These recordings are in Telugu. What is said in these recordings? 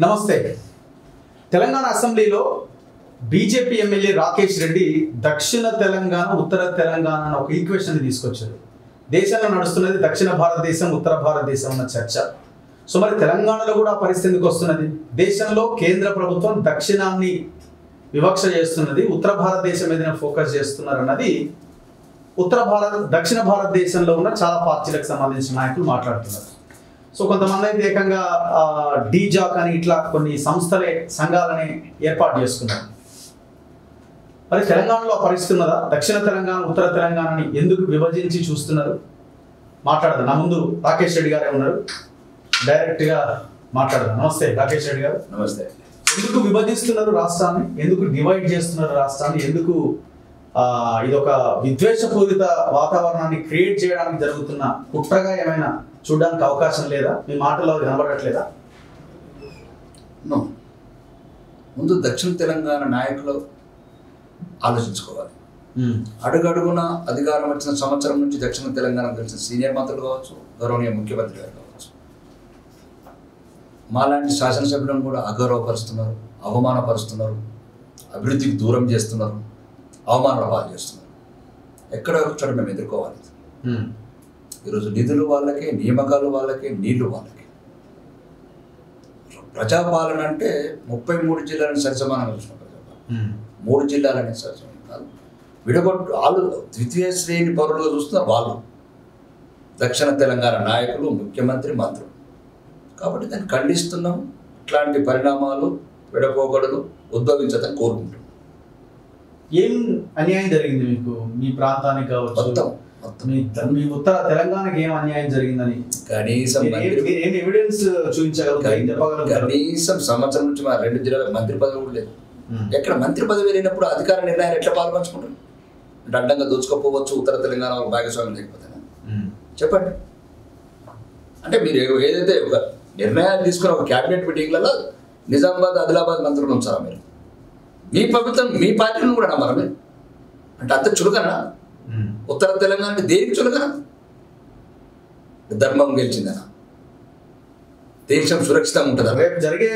నమస్తే. తెలంగాణ అసెంబ్లీలో బీజేపీ ఎమ్మెల్యే రాకేష్ రెడ్డి దక్షిణ తెలంగాణ ఉత్తర తెలంగాణ అనే ఒక ఈక్వేషన్ తీసుకొచ్చారు. దేశంలో నడుస్తున్నది దక్షిణ భారతదేశం ఉత్తర భారతదేశం అన్న చర్చ. సో మరి తెలంగాణలో కూడా పరిస్థితికి వస్తున్నది. దేశంలో కేంద్ర ప్రభుత్వం దక్షిణాన్ని వివక్ష చేస్తున్నది, ఉత్తర భారతదేశం మీద ఫోకస్ చేస్తున్నారు అన్నది దక్షిణ భారతదేశంలో ఉన్న చాలా పార్టీలకు సంబంధించిన నాయకులు మాట్లాడుతున్నారు. సో కొంతమంది అయితే ఏకంగా డీజాక్ అని ఇట్లా కొన్ని సంఘాలని ఏర్పాటు చేసుకున్నారు. మరి తెలంగాణలో పరిస్థితి ఉన్నదా? దక్షిణ తెలంగాణ ఉత్తర తెలంగాణని ఎందుకు విభజించి చూస్తున్నారు? మాట్లాడదాం. నా ముందు రాకేష్ రెడ్డి గారే ఉన్నారు, డైరెక్ట్గా మాట్లాడదాం. నమస్తే రాకేష్ రెడ్డి గారు. నమస్తే. ఎందుకు విభజిస్తున్నారు రాష్ట్రాన్ని? ఎందుకు డివైడ్ చేస్తున్నారు రాష్ట్రాన్ని? ఎందుకు ఇదొక విద్వేషపూరిత వాతావరణాన్ని క్రియేట్ చేయడానికి జరుగుతున్న కుట్రగా ఏమైనా చూడడానికి అవకాశం లేదా? మీ మాటలో కనబడట్లేదా? ముందు దక్షిణ తెలంగాణ నాయకులు ఆలోచించుకోవాలి. అడుగడుగున అధికారం వచ్చిన సంవత్సరం నుంచి దక్షిణ తెలంగాణ కలిసిన సీనియర్ మంత్రులు కావచ్చు, గౌరవనీయ ముఖ్యమంత్రి గారు కావచ్చు, మాలాంటి శాసనసభ్యులను కూడా అగౌరవపరుస్తున్నారు, అవమానపరుస్తున్నారు, అభివృద్ధికి దూరం చేస్తున్నారు, అవమానాల పాలు చేస్తున్నారు. ఎక్కడ ఒక చోట మేము ఎదుర్కోవాలి. ఈరోజు నిధులు వాళ్ళకే, నియామకాలు వాళ్ళకే, నీళ్లు వాళ్ళకే. ప్రజాపాలన అంటే 33 జిల్లాలను సరిసమానంగా చూసిన ప్రజాపాలన. 3 జిల్లాలనే సరిసమానం కాదు. విడగొట్టు వాళ్ళు ద్వితీయ శ్రేణి పౌరులుగా చూస్తున్నారు వాళ్ళు, దక్షిణ తెలంగాణ నాయకులు, ముఖ్యమంత్రి, మంత్రులు. కాబట్టి దాన్ని ఖండిస్తున్నాం. ఇట్లాంటి పరిణామాలు, విడపోగడలు ఉద్భవించదని కోరుకుంటున్నాం. ఏం అన్యాయం జరిగింది మీకు? మీ ప్రాంతానికి కావచ్చు, మీ ఉత్తర తెలంగాణకి ఏం అన్యాయం జరిగిందని కనీసం ఎవిడెన్స్ చూపించగలరు? కనీసం సంవత్సరం నుంచి మా 2 జిల్లాలకు మంత్రి పదవి కూడా లేదు. ఎక్కడ మంత్రి పదవి లేనప్పుడు అధికార నిర్ణయాలు ఎట్లా పాల్పంచుకుంటారు? అంటే అడ్డంగా దోచుకోపోవచ్చు, ఉత్తర తెలంగాణ వాళ్ళకి భాగస్వామ్యం లేకపోతే చెప్పండి. అంటే మీరు ఏదైతే ఒక నిర్ణయాలు తీసుకున్న ఒక క్యాబినెట్ మీటింగ్లలో నిజామాబాద్, ఆదిలాబాద్ మంత్రులు ఉంచారా మీరు? మీ ప్రభుత్వం, మీ పార్టీని కూడా నమ్మరా మీరు? అంటే అంత చులకనా? ఉత్తర తెలంగాణ అంటే దేనికి చులకనా? ధర్మం గెలిచిందనా? దేశం సురక్షితంగా ఉంటుందా? రేపు జరిగే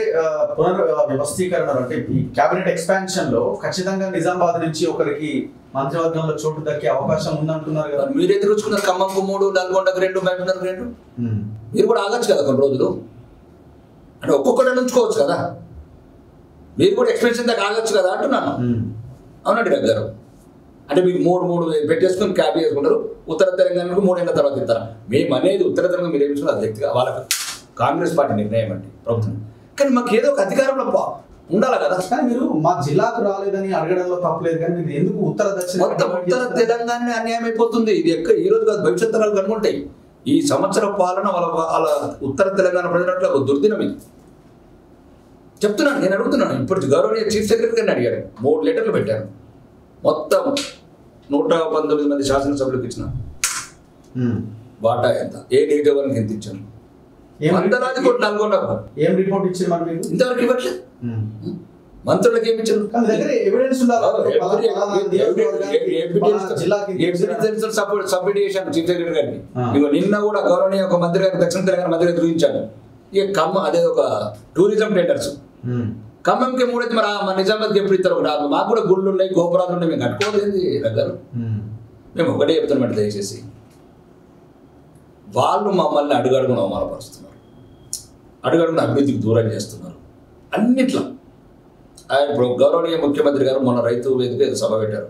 పునర్వ్యవస్థీకరణ అంటే ఈ క్యాబినెట్ ఎక్స్పాన్షన్ లో ఖచ్చితంగా నిజామాబాద్ నుంచి ఒకరికి మంత్రివర్గంలో చోటు దక్కే అవకాశం ఉందంటున్నారు కదా. మీరు ఎదురు వచ్చుకున్నారు. ఖమ్మంకు 3, నల్గొండకు 2, మహబూబ్నగర్కు 2. మీరు కూడా ఆగచ్చు కదా కొన్ని రోజులు. అంటే ఒక్కొక్కటి ఉంచుకోవచ్చు కదా. మీరు కూడా ఎక్స్పెన్షన్ దాకా ఆగచ్చు కదా అంటున్నాను. అవునండి రవి గారు. అంటే మీకు 3 పెట్టేసుకుని క్యాబ్ చేసుకుంటారు. ఉత్తర తెలంగాణకు 3 ఏళ్ళ తర్వాత ఇస్తారా? మేము అనేది ఉత్తర తెలంగాణ మీరు ఏమిస్తున్నారు అది వ్యక్తిగా వాళ్ళకి కాంగ్రెస్ పార్టీ నిర్ణయం అండి, ప్రభుత్వం. కానీ మాకు ఏదో ఒక అధికారంలో ఉండాలి కదా. కానీ మీరు మా జిల్లాకు రాలేదని అడగడంలో తప్పలేదు, కానీ మీరు ఎందుకు ఉత్తర ఉత్తర తెలంగాణ అన్యాయం అయిపోతుంది. ఇది ఎక్కడ ఈ రోజు కాదు, భవిష్యత్ తరాలు కనుకుంటాయి. ఈ సంవత్సరం పాలన వాళ్ళ ఉత్తర తెలంగాణ ప్రజలకు ఒక దుర్దినం ఇది. చెప్తున్నాను, నేను అడుగుతున్నాను. ఇప్పుడు గౌరవనీయ చీఫ్ సెక్రటరీ గారిని అడిగారు, 3 లెటర్లు పెట్టాను. మొత్తం 119 మంది శాసనసభ్యులకు ఇచ్చిన వాటా ఎంత, ఏ నియోజకవర్గానికి ఎంత ఇచ్చాను? 100 కోట్లు నల్గొండకు. ఏం రిపోర్ట్ ఇచ్చారు మరి మీరు? ఇంతవరకు ఇవ్వట్లేదు. మంత్రులకు ఏమి ఇచ్చారు? సబ్మిట్ చేశాను చీఫ్ సెక్రటరీ గారికి. నిన్న కూడా గౌరవనీయ ఒక మంత్రి గారు, దక్షిణ తెలంగాణ మంత్రి గారు చూపించాను. ఇక ఖమ్మం అదే ఒక టూరిజం టెండర్స్ ఖమ్మంకి 3 మరి మా నిజామాబాద్కి ఎప్పుడు ఇస్తారు? మాకు కూడా గుళ్ళు ఉన్నాయి, గోపురాలు ఉన్నాయి, మేము కట్టుకోలేదు దగ్గర. మేము ఒకటే చెప్తామంటే దయచేసి వాళ్ళు మమ్మల్ని అడుగడుగున అవమానపరుస్తున్నారు, అడుగడుగున అభివృద్ధికి దూరం చేస్తున్నారు అన్నిట్లో. ఇప్పుడు గౌరవనీయ ముఖ్యమంత్రి గారు మొన్న రైతు వేదిక సభ పెట్టారు.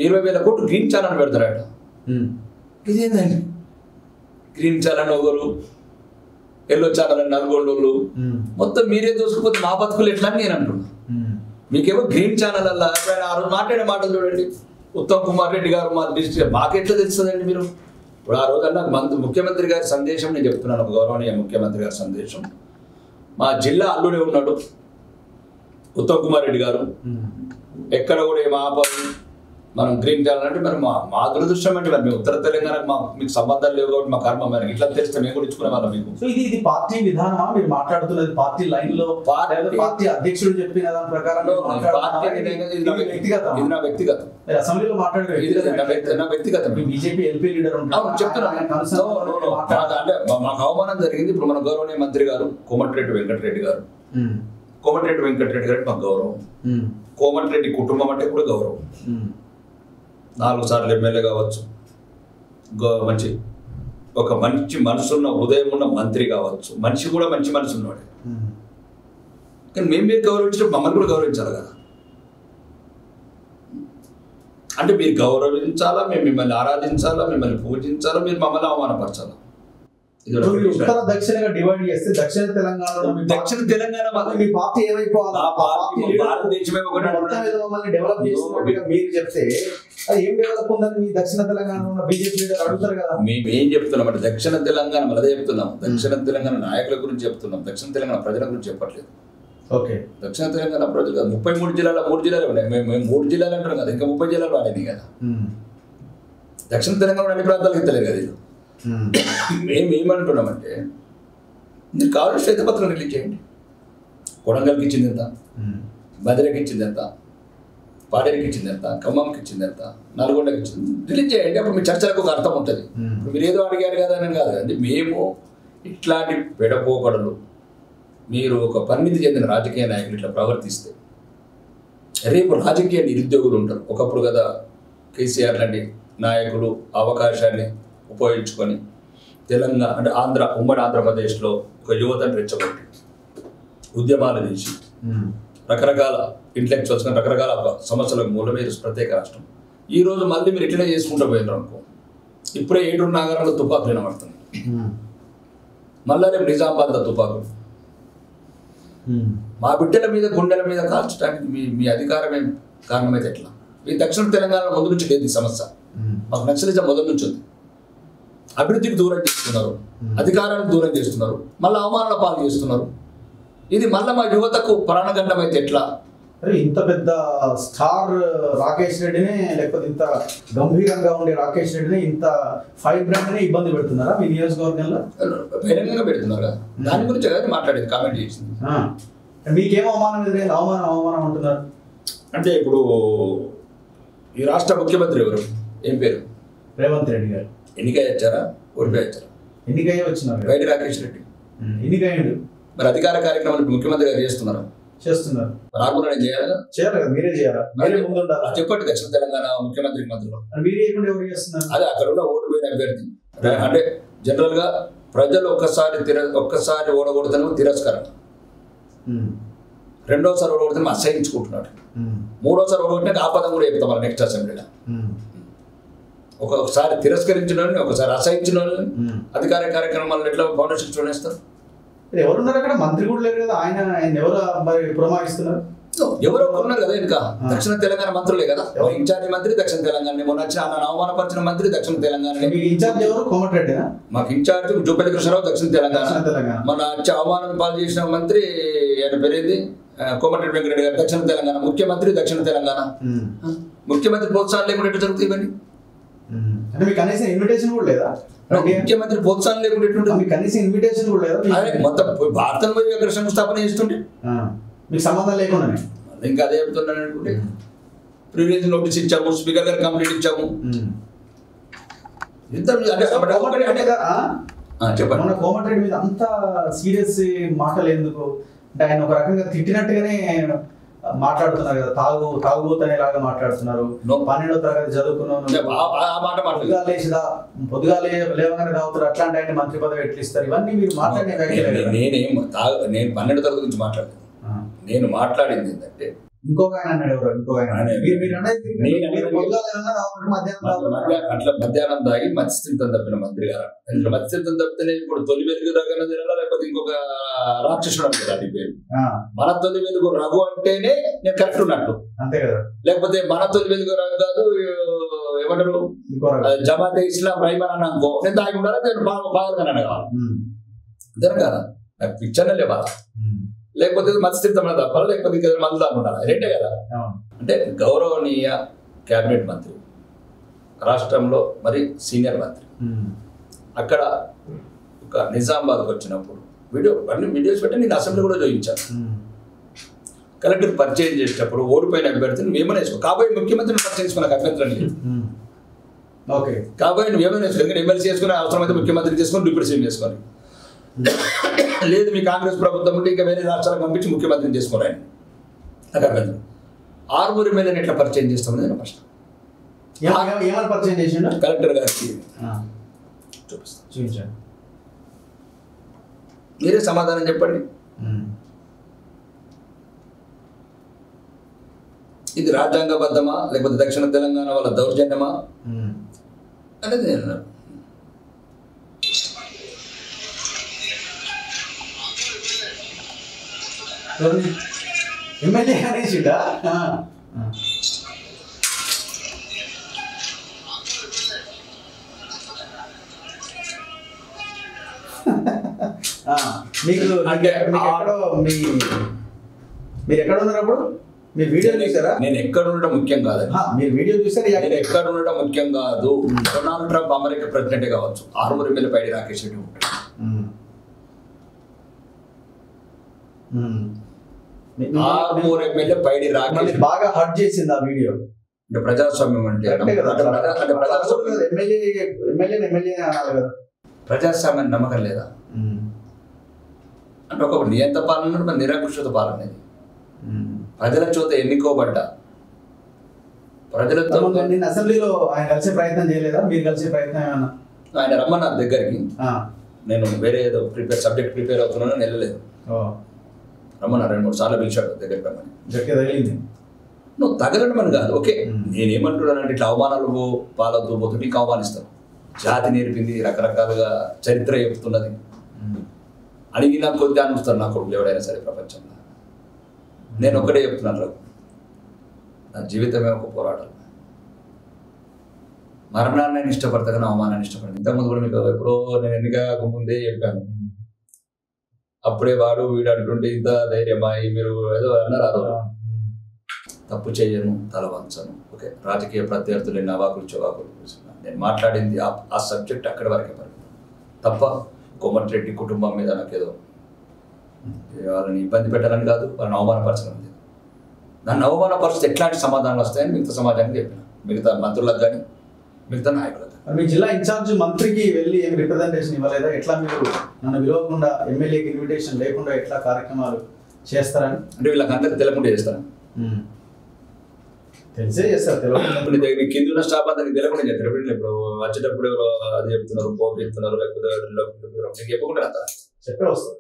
20,000 కోట్లు గ్రీన్ ఛానల్ పెడతారట. ఇదేందండి గ్రీన్ ఛానల్? ఒకరు ఎల్లో ఛానల్ అని నల్గొండోళ్ళు మొత్తం మీరే చూసుకుపోతే మా బతుకులు ఎట్లా అని నేను అంటున్నా. మీకేమో గ్రీన్ ఛానల్ అలా ఆ రోజు మాట్లాడే మాటలు చూడండి. ఉత్తమ్ కుమార్ రెడ్డి గారు మా డిస్ట్రిక్ట్ మాకెట్లా తెలుస్తుందండి? మీరు ఇప్పుడు ఆ రోజు అన్న ముఖ్యమంత్రి గారి సందేశం నేను చెప్తున్నాను, గౌరవనీయ ముఖ్యమంత్రి గారి సందేశం. మా జిల్లా అల్లుడే ఉన్నాడు ఉత్తమ్ కుమార్ రెడ్డి గారు. ఎక్కడ కూడా ఏం ఆపరు, మనం గ్రీన్ చేయాలంటే మరి మా దురదృష్టం అంటే మరి ఉత్తర తెలంగాణ మీకు సంబంధాలు లేవు కాబట్టి మా కర్మ మరి ఇట్లా తెలిస్తే మేము కూడా ఇచ్చుకునే వాళ్ళం మీకు. సో ఇది పార్టీ విధానమా మీరు మాట్లాడుతున్నది? పార్టీ లైన్ లో పార్టీ అధ్యక్షుడు చెప్పిన దాని ప్రకారం ఇది నా వ్యక్తిగతం. అసెంబ్లీలో మాట్లాడే నా వ్యక్తిగతం. బీజేపీ ఎల్పీ లీడర్ అంటే మాకు అవమానం జరిగింది. ఇప్పుడు మన గౌరవనీయ మంత్రి గారు కోమటిరెడ్డి వెంకటరెడ్డి గారు మాకు గౌరవం. కోమటిరెడ్డి కుటుంబం అంటే కూడా గౌరవం. 4 సార్లు ఎమ్మెల్యే కావచ్చు, ఒక మంచి మనసున్న ఉదయం ఉన్న మంత్రి కావచ్చు, మనిషి కూడా మంచి మనసు ఉన్నవాడే. కానీ మీరు గౌరవించినప్పుడు మమ్మల్ని కూడా గౌరవించాలి కదా. అంటే మీరు గౌరవించాలా, మేము మిమ్మల్ని ఆరాధించాలా, మిమ్మల్ని పూజించాలా, మీరు మమ్మల్ని అవమానపరచాలా? ఉత్తర దక్షిణంగా డివైడ్ చేస్తే దక్షిణ తెలంగాణలో మీ పార్టీ ఏమైపోవాలి? భారతదేశమే మమ్మల్ని డెవలప్ చేసినట్టుగా మీరు చెప్తే అది ఏం డెవలప్ ఉందని మీ దక్షిణ తెలంగాణలో ఉన్న బీజేపీ లీడర్ అడుగుతారు కదా. మేము ఏం చెప్తున్నాం అంటే దక్షిణ తెలంగాణ అదే చెప్తున్నాం. దక్షిణ తెలంగాణ నాయకుల గురించి చెప్తున్నాం, దక్షిణ తెలంగాణ ప్రజల గురించి చెప్పట్లేదు. ఓకే, దక్షిణ తెలంగాణ ప్రజలు 33 జిల్లాల 3 జిల్లాలు ఉన్నాయి. మేము 3 జిల్లాలు అంటాం కదా, ఇంకా 30 జిల్లాలు వాడేది కదా. దక్షిణ తెలంగాణ అన్ని ప్రాంతాలకు తెలియదు కదా. ఇది మేము ఏమంటున్నామంటే మీరు కావాల్సిన శ్వేతపత్రం రిలీజ్ చేయండి. కొడంగల్కి ఇచ్చింది ఎంత, బదిరికి ఇచ్చింది ఎంత, పాడేరికి ఇచ్చింది ఎంత, ఖమ్మంకి ఇచ్చింది ఎంత, నల్గొండకి ఇచ్చింది రిలీజ్ చేయండి. అప్పుడు మీ చర్చలకు ఒక అర్థం ఉంటుంది. మీరు ఏదో అడిగారు కదా అని కాదు. అంటే మేము ఇట్లాంటి పెడపోకడలు మీరు ఒక పరిణితి చెందిన రాజకీయ నాయకులు ఇట్లా ప్రవర్తిస్తే రేపు రాజకీయ నిరుద్యోగులు ఉంటారు. ఒకప్పుడు కదా కేసీఆర్ లాంటి నాయకులు అవకాశాన్ని ఉపయోగించుకొని తెలంగాణ అంటే ఉమ్మడి ఆంధ్రప్రదేశ్లో ఒక యువతను రెచ్చగొట్టి ఉద్యమాలు తీసి రకరకాల ఇంటలెక్చువల్స్ రకరకాల సమస్యలకు మూలమే ప్రత్యేక రాష్ట్రం. ఈరోజు మళ్ళీ మీరు ఇట్లనే చేసుకుంటూ పోయినారు అనుకో, ఇప్పుడే 7 నగరాల్లో తుపాకులు వినబడుతుంది. మళ్ళా రేపు నిజామాబాద్లో తుపాకులు. మా బిడ్డల మీద గుండెల మీద కాల్చడానికి మీ అధికారమే కారణమైతే ఎట్లా? మీ దక్షిణ తెలంగాణ ముందు నుంచి లేదు ఈ సమస్య. మాకు నక్సలిజం మొదటి నుంచి ఉంది. అభివృద్ధికి దూరం చేస్తున్నారు, అధికారానికి దూరం చేస్తున్నారు, మళ్ళీ అవమానాల పాలు చేస్తున్నారు. ఇది మళ్ళీ మా యువతకు ప్రాణగండం అయితే ఎట్లా? ఇంత పెద్ద స్టార్ రాకేష్ రెడ్డిని, లేకపోతే ఇంత గంభీరంగా ఉండే రాకేష్ రెడ్డిని, ఇంత ఫైర్ బ్రాండ్ ని ఇబ్బంది పెడుతున్నారా మీ నియోజకవర్గంలో? బహిరంగంగా పెడుతున్నారా? దాని గురించి కదా మాట్లాడేది, కామెంట్ చేసింది. మీకేం అవమానం ఎదురైంది? అవమానం అంటున్నారు అంటే ఇప్పుడు ఈ రాష్ట్ర ముఖ్యమంత్రి ఎవరు? ఏం పేరు? రేవంత్ రెడ్డి గారు. ఎన్నికై వచ్చారా? ఓడిపోయి వచ్చారా? ఎన్నికై వచ్చినారు. బయట రాకేష్ రెడ్డి ఎన్నికయ్యాడు. మరి అధికార కార్యక్రమాలు ముఖ్యమంత్రి గారు చేస్తున్నారు. నాకు కూడా నేను చేయాలి కదా, మీరే చేయాలా? చెప్పండి. దక్షిణ తెలంగాణ ముఖ్యమంత్రి మంత్రులు అదే అక్కడ ఉన్న ఓడిపోయిన అభ్యర్థి. అంటే జనరల్ గా ప్రజలు ఒక్కసారి ఓడగొడతాను తిరస్కరణ, రెండోసారి ఓడగొడతాను అసహించుకుంటున్నాడు, మూడోసారి ఓడగొట్టినాక ఆ పదం కూడా చెప్తాం మన నెక్స్ట్ అసెంబ్లీలో. ఒకసారి తిరస్కరించిన వాళ్ళని, ఒకసారి అసహించిన వాళ్ళని అధికార కార్యక్రమాలను ఎట్లా ఫౌండేషన్ చూడేస్తారు? ఎవరున్నారు అక్కడ? మంత్రి కూడా లేరు కదా. ఆయన ఎవరు పురమాయిస్తున్నారు? ఎవరో ఉన్నారు కదా. ఇంకా దక్షిణ తెలంగాణ మంత్రులే కదా. ఇన్ఛార్జి మంత్రి దక్షిణ తెలంగాణ, మొన్న వచ్చిన అవమానపరిచిన మంత్రి దక్షిణ తెలంగాణ. ఇన్ఛార్జ్ ఎవరు? కోమటిరెడ్డి. మాకు ఇన్ఛార్జ్ జూపల్లి కృష్ణారావు దక్షిణ తెలంగాణ. మొన్న వచ్చి అవమానం పాలు చేసిన మంత్రి ఆయన పేరేంది? కోమటిరెడ్డి వెంకటరెడ్డి గారు దక్షిణ తెలంగాణ ముఖ్యమంత్రి. దక్షిణ తెలంగాణ ముఖ్యమంత్రి ప్రోత్సాహం లేకుండా ఎట్లా జరుగుతుంది ఇవన్నీ? అంటే మీకు కనీసం ఇన్విటేషన్ కూడా లేదా? ముఖ్యమంత్రి ప్రోత్సాహం లేకుండా ఎట్లుంటుంది? మీకు కనీసం ఇన్విటేషన్ కూడా లేదా? మొత్తం భారతం పోయి అక్కడ శంకుస్థాపన చేస్తుంటే మీకు సంబంధం లేకుండా ఇంకా అదే చెప్తున్నాను అనుకుంటే ప్రివిలేజ్ నోటీస్ ఇచ్చాము, స్పీకర్ గారు కంప్లీట్ ఇచ్చాము. చెప్పండి. కోమటిరెడ్డి మీద అంత సీరియస్ మాటలు ఎందుకు? అంటే ఆయన ఒక రకంగా తిట్టినట్టుగానే మాట్లాడుతున్నారు కదా, తాగుబోతనేలాగా మాట్లాడుతున్నారు. 12వ తరగతి చదువుకున్నాను, పొద్దుగా లేవగానే తాగుతారు, అట్లాంటి ఆయన మంత్రి పదవి ఎట్లా ఇస్తారు? ఇవన్నీ మీరు మాట్లాడిన నేను 12వ తరగతి గురించి మాట్లాడలేదు. నేను మాట్లాడింది ఏంటంటే ఇంకొక ఆయన అన్నాడు. ఎవరు? ఇంకొక ఆయన అట్లా మధ్యాహ్నం తాగి మత్స్యతం తప్పిన మంత్రి గారు. మత్స్యతం తప్పితే ఇప్పుడు తొలి వెలుగు రగన తినాలా, లేకపోతే ఇంకొక రాక్షసుడు అని కదా పేరు. మన తొలి వెలుగు రఘు అంటేనే నేను కరెక్ట్ ఉన్నట్టు, అంతే కదా. లేకపోతే మన తొలి వెలుగు రఘు కాదు, ఏమంటారు జమాతే ఇస్లాం రైమన్ అని అనుకో, నేను తాగి ఉండాలా, నేను బాగా కావాలి అంతేనా కదా. నాకు పిక్చర్నే లేవా, లేకపోతే మత్స్యతం తప్ప, లేకపోతే మందుదాన్ని ఉండాలి, రెండే కదా. అంటే గౌరవనీయ క్యాబినెట్ మంత్రి, రాష్ట్రంలో మరి సీనియర్ మంత్రి. అక్కడ ఒక నిజామాబాద్కి వచ్చినప్పుడు అన్ని వీడియోస్ పెట్టి నేను అసెంబ్లీ కూడా చూపించాను. కలెక్టర్ పరిచయం చేసేటప్పుడు ఓడిపోయిన అభ్యర్థిని మేమనే వేసుకో, కాబోయే ముఖ్యమంత్రిని పరిచయం చేసుకున్న అభ్యంతరం లేదు. ఓకే, కాబోయే నువ్వేమైనా వేసుకో, ఎందుకంటే ఎమ్మెల్సీ చేసుకుని అవసరమైతే ముఖ్యమంత్రి చేసుకొని డిప్యూటీ సీఎం చేసుకొని, లేదు మీ కాంగ్రెస్ ప్రభుత్వం ఉంటే ఇంకా వేరే రాష్ట్రాలకు పంపించి ముఖ్యమంత్రిని చేసుకోరు ఆయన. నాకు అభ్యంతరం. ఆరుగురు ఎమ్మెల్యేని ఎట్లా పరిచయం చేస్తామని నేను ప్రశ్న. ఏమని పరిచయం చేసిండు? కలెక్టర్ గారికి చూపిస్తాను, చూపించండి, మీరే సమాధానం చెప్పండి. ఇది రాజ్యాంగబద్ధమా లేకపోతే దక్షిణ తెలంగాణ వాళ్ళ దౌర్జన్యమా అనేది నేను అన్నాను. ఎమ్మెల్యే అనేసిడా? మీకు ఎక్కడో మీరు ఎక్కడ ఉన్నారు అప్పుడు? మీరు వీడియో చూసారా? నేను ఎక్కడ ఉండడం ముఖ్యం కాదు. మీరు వీడియో చూసారా? నేను ఎక్కడ ఉండడం ముఖ్యం కాదు. డొనాల్డ్ ట్రంప్ అమెరికా ప్రెసిడెంట్ కావచ్చు, 6 ఎమ్మెల్యే పైడి రాకేష్ రెడ్డి ఉంటాడు. 6 ఎమ్మెల్యే పైడి రాకేష్ బాగా హర్ట్ చేసింది ఆ వీడియో. అంటే ప్రజాస్వామ్యం అంటే ప్రజాస్వామ్యం నమ్మకం లేదా అంటే ఒక నియంత పాలన, నిరంకుశత పాలన. ప్రజల చేత ఎన్నుకోబడ్డ ప్రజలతో అసెంబ్లీలో ఆయన కలిసే ప్రయత్నం చేయలేదా? మీరు కలిసే ప్రయత్నం ఏమన్నా? ఆయన రమ్మన్నారు దగ్గరికి, నేను వేరే ఏదో సబ్జెక్ట్ ప్రిపేర్ అవుతున్నాను, వెళ్ళలేదు. రమ్మన్నారు 2-3 సార్లు పిలిచాడు దగ్గరికి రమ్మని. తగిలింది? నువ్వు తగలడం అని కాదు. ఓకే, నేనేమంటున్నానంటే ఇట్లా అవమానాలు పాలవుతూ పోతుంటే ఇంకా అవమానిస్తాను. జాతి నేర్పింది, రకరకాలుగా చరిత్ర చెప్తున్నది, అడిగినా కొద్ది అనుస్తారు నా కొడుకులు ఎవడైనా సరే ప్రపంచంలో. నేను ఒక్కడే చెప్తున్నాను, నా జీవితమే ఒక పోరాటం. మరణాన్ని నేను ఇష్టపడతా కానీ అవమానాన్ని ఇష్టపడను. ఇంతకుముందు కూడా మీకు ఎప్పుడో నేను ఎన్నిక ముందే చెప్పాను, అప్పుడే వాడు వీడు అంటుంటే ఇంత ధైర్యమా మీరు ఏదో అన్నారు. ఆ రోజు తప్పు చేయను, తల వంచను. ఓకే, రాజకీయ ప్రత్యర్థులు ఎన్ని అవాకులు చవాకులు కూర్చున్నాను. నేను మాట్లాడింది ఆ సబ్జెక్ట్ అక్కడి వరకే పరిమితం తప్ప కోమటిరెడ్డి కుటుంబం మీద నాకేదో వాళ్ళని ఇబ్బంది పెట్టాలని కాదు, వాళ్ళని అవమానపరచడం లేదు. నన్ను అవమానపరిస్తే ఎట్లాంటి సమాధానాలు వస్తాయని మిగతా సమాజానికి చెప్పిన, మిగతా మంత్రులకు కానీ మిగతా నాయకులకు. మీ జిల్లా ఇన్ఛార్జ్ మంత్రికి వెళ్ళి ఏం రిప్రజెంటేషన్ ఇవ్వలేదా? ఎట్లా మీరు నన్ను పిలవకుండా, ఎమ్మెల్యేకి ఇన్విటేషన్ లేకుండా ఎట్లా కార్యక్రమాలు చేస్తారని? అంటే వీళ్ళకి అందరికి తెలియకుండా చేస్తాను. తెలిసే చేస్తారు, తెలియకుండా కింద ఉన్న స్టాఫ్ అందరికి తెలియకుండా చేస్తారు. ఇప్పుడు వచ్చేటప్పుడు అది చెప్తున్నారు, పోపు చెప్తున్నారు, లేకపోతే చెప్పకుండా చెప్పే వస్తారు.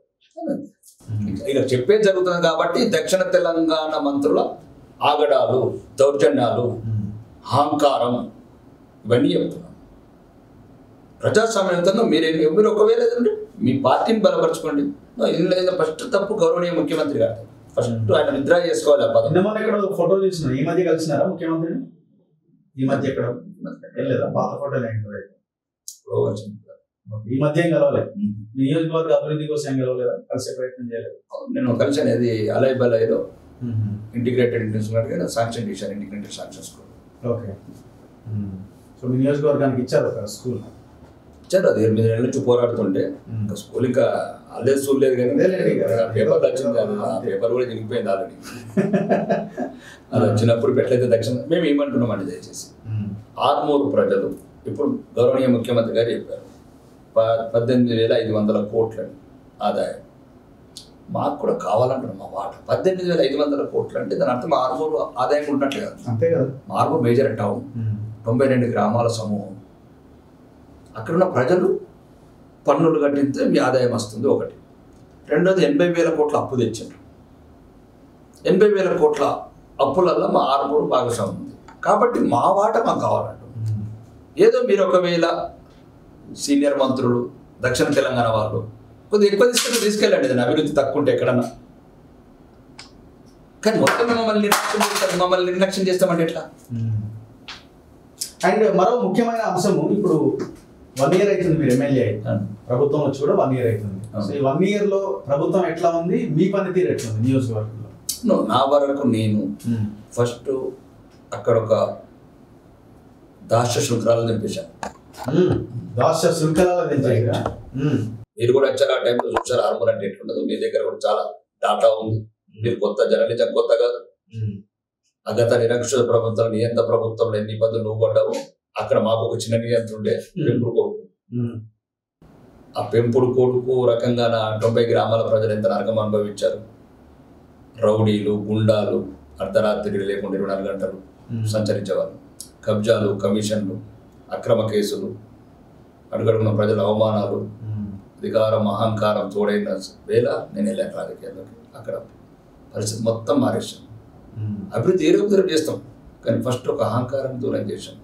ఇక చెప్పేది జరుగుతుంది కాబట్టి దక్షిణ తెలంగాణ మంత్రుల ఆగడాలు, దౌర్జన్యాలు, అహంకారం ఇవన్నీ చెప్తున్నాం. ప్రజాస్వామ్యంతో మీరు ఒకవేళ ఏదంటే మీ పార్టీని బలపరచుకోండి. లేదా ఫస్ట్ తప్పు గౌరవనీయ ముఖ్యమంత్రి గారు, ఫస్ట్ ఆయన విత్డ్రా చేసుకోవాలి. ఎక్కడ ఫోటో చూసిన ఈ మధ్య కలిసినారా ముఖ్యమంత్రిని? ఈ మధ్య ఎక్కడ వెళ్ళలేదా? పాత ఫోటోలు ఈ మధ్య ఏం కలవలేదు? నియోజకవర్గ అభివృద్ధి కోసం ఏం కలవలేదా? కలిసే ప్రయత్నం చేయలేదు? నేను కలిసాను. అది అలై బలైలో ఇంటిగ్రేటెడ్ ఇంటర్నేషనల్ శాంక్షన్ చేశాను, integrated sanction school. Okay, so మీ నియోజకవర్గానికి ఇచ్చారు ఒక స్కూల్? ఇచ్చారు. అది 8 నెలల నుంచి పోరాడుతుంటే ఇంకా స్కూల్ ఇంకా అల్లే స్కూల్ లేదు కానీ పేపర్లు వచ్చింది. ఆ పేపర్ కూడా చినిగిపోయింది ఆల్రెడీ. అది వచ్చినప్పుడు పెట్టలేదు. దక్షిణ మేము ఏమంటున్నామండి, దయచేసి ఆర్మూరు ప్రజలు ఇప్పుడు గౌరవనీయ ముఖ్యమంత్రి గారు చెప్పారు 18,500 కోట్లని ఆదాయం. మాకు కూడా కావాలంటున్నాం మా మాట. 18,500 కోట్లు అంటే దాని అర్థం ఆర్మూరు ఆదాయం ఉన్నట్లే కాదు. అంతే కదా. ఆర్మూరు మేజర్ టౌన్, 92 గ్రామాల సమూహం. అక్కడున్న ప్రజలు పన్నులు కట్టింటే మీ ఆదాయం వస్తుంది ఒకటి. రెండోది 80,000 కోట్ల అప్పు తెచ్చారు. 80,000 కోట్ల అప్పులల్లో మా ఆర్మూరు భాగస్వామ్యం ఉంది కాబట్టి మా వాట మాకు కావాలంట. ఏదో మీరు ఒకవేళ సీనియర్ మంత్రులు దక్షిణ తెలంగాణ వాళ్ళు కొద్దిగా ఎక్కువ తీసుకెళ్ళండి, దాని అభివృద్ధి తక్కువ ఉంటే ఎక్కడన్నా. కానీ మొత్తం మమ్మల్ని నిర్లక్ష్యం చేస్తామంటే ఎట్లా? అండ్ మరో ముఖ్యమైన అంశము, ఇప్పుడు 1 year అవుతుంది మీరు ఎమ్మెల్యే ప్రభుత్వం వచ్చి కూడా 1 year అవుతుంది. సో ఈ 1 year లో ప్రభుత్వం ఎట్లా ఉంది, మీ పనితీరు ఎట్లా ఉంది నియోజకవర్గంలో? నా వరకు నేను ఫస్ట్ అక్కడ ఒక దాస్య శృంఖలాలు నింపేశాను. దాస్య శృంఖలాలు నింపేశారా? మీరు కూడా వచ్చారు ఆ టైంలో చూసారు ఆర్మూర్ అంటే ఎట్లుండదు. మీ దగ్గర కూడా చాలా డాటా ఉంది. మీరు కొత్త జర్నలిజం కొత్త కాదు. గత నిరక్షర ప్రభుత్వం నియంత ప్రభుత్వంలో ఎన్ని ఇబ్బందులు నువ్వు పడ్డావు. అక్కడ మాకు ఒక చిన్న నియంత్రణ ఉండే పెంపుడు కొడుకు. ఆ పెంపుడు కొడుకు రకంగా 90 గ్రామాల ప్రజలు ఎంత నరకం అనుభవించారు. రౌడీలు, గుండాలు అర్ధరాత్రి లేకుండా 24 గంటలు సంచరించేవారు. కబ్జాలు, కమిషన్లు, అక్రమ కేసులు, అడుగడుగున ప్రజల అవమానాలు, అధికారం, అహంకారం తోడైన వేళ నేను వెళ్ళాను రాజకీయాల్లోకి. అక్కడ పరిస్థితి మొత్తం మారేసాం. అభివృద్ధి ఏ రూపు చేస్తాం, కానీ ఫస్ట్ ఒక అహంకారం దూరం చేసాం,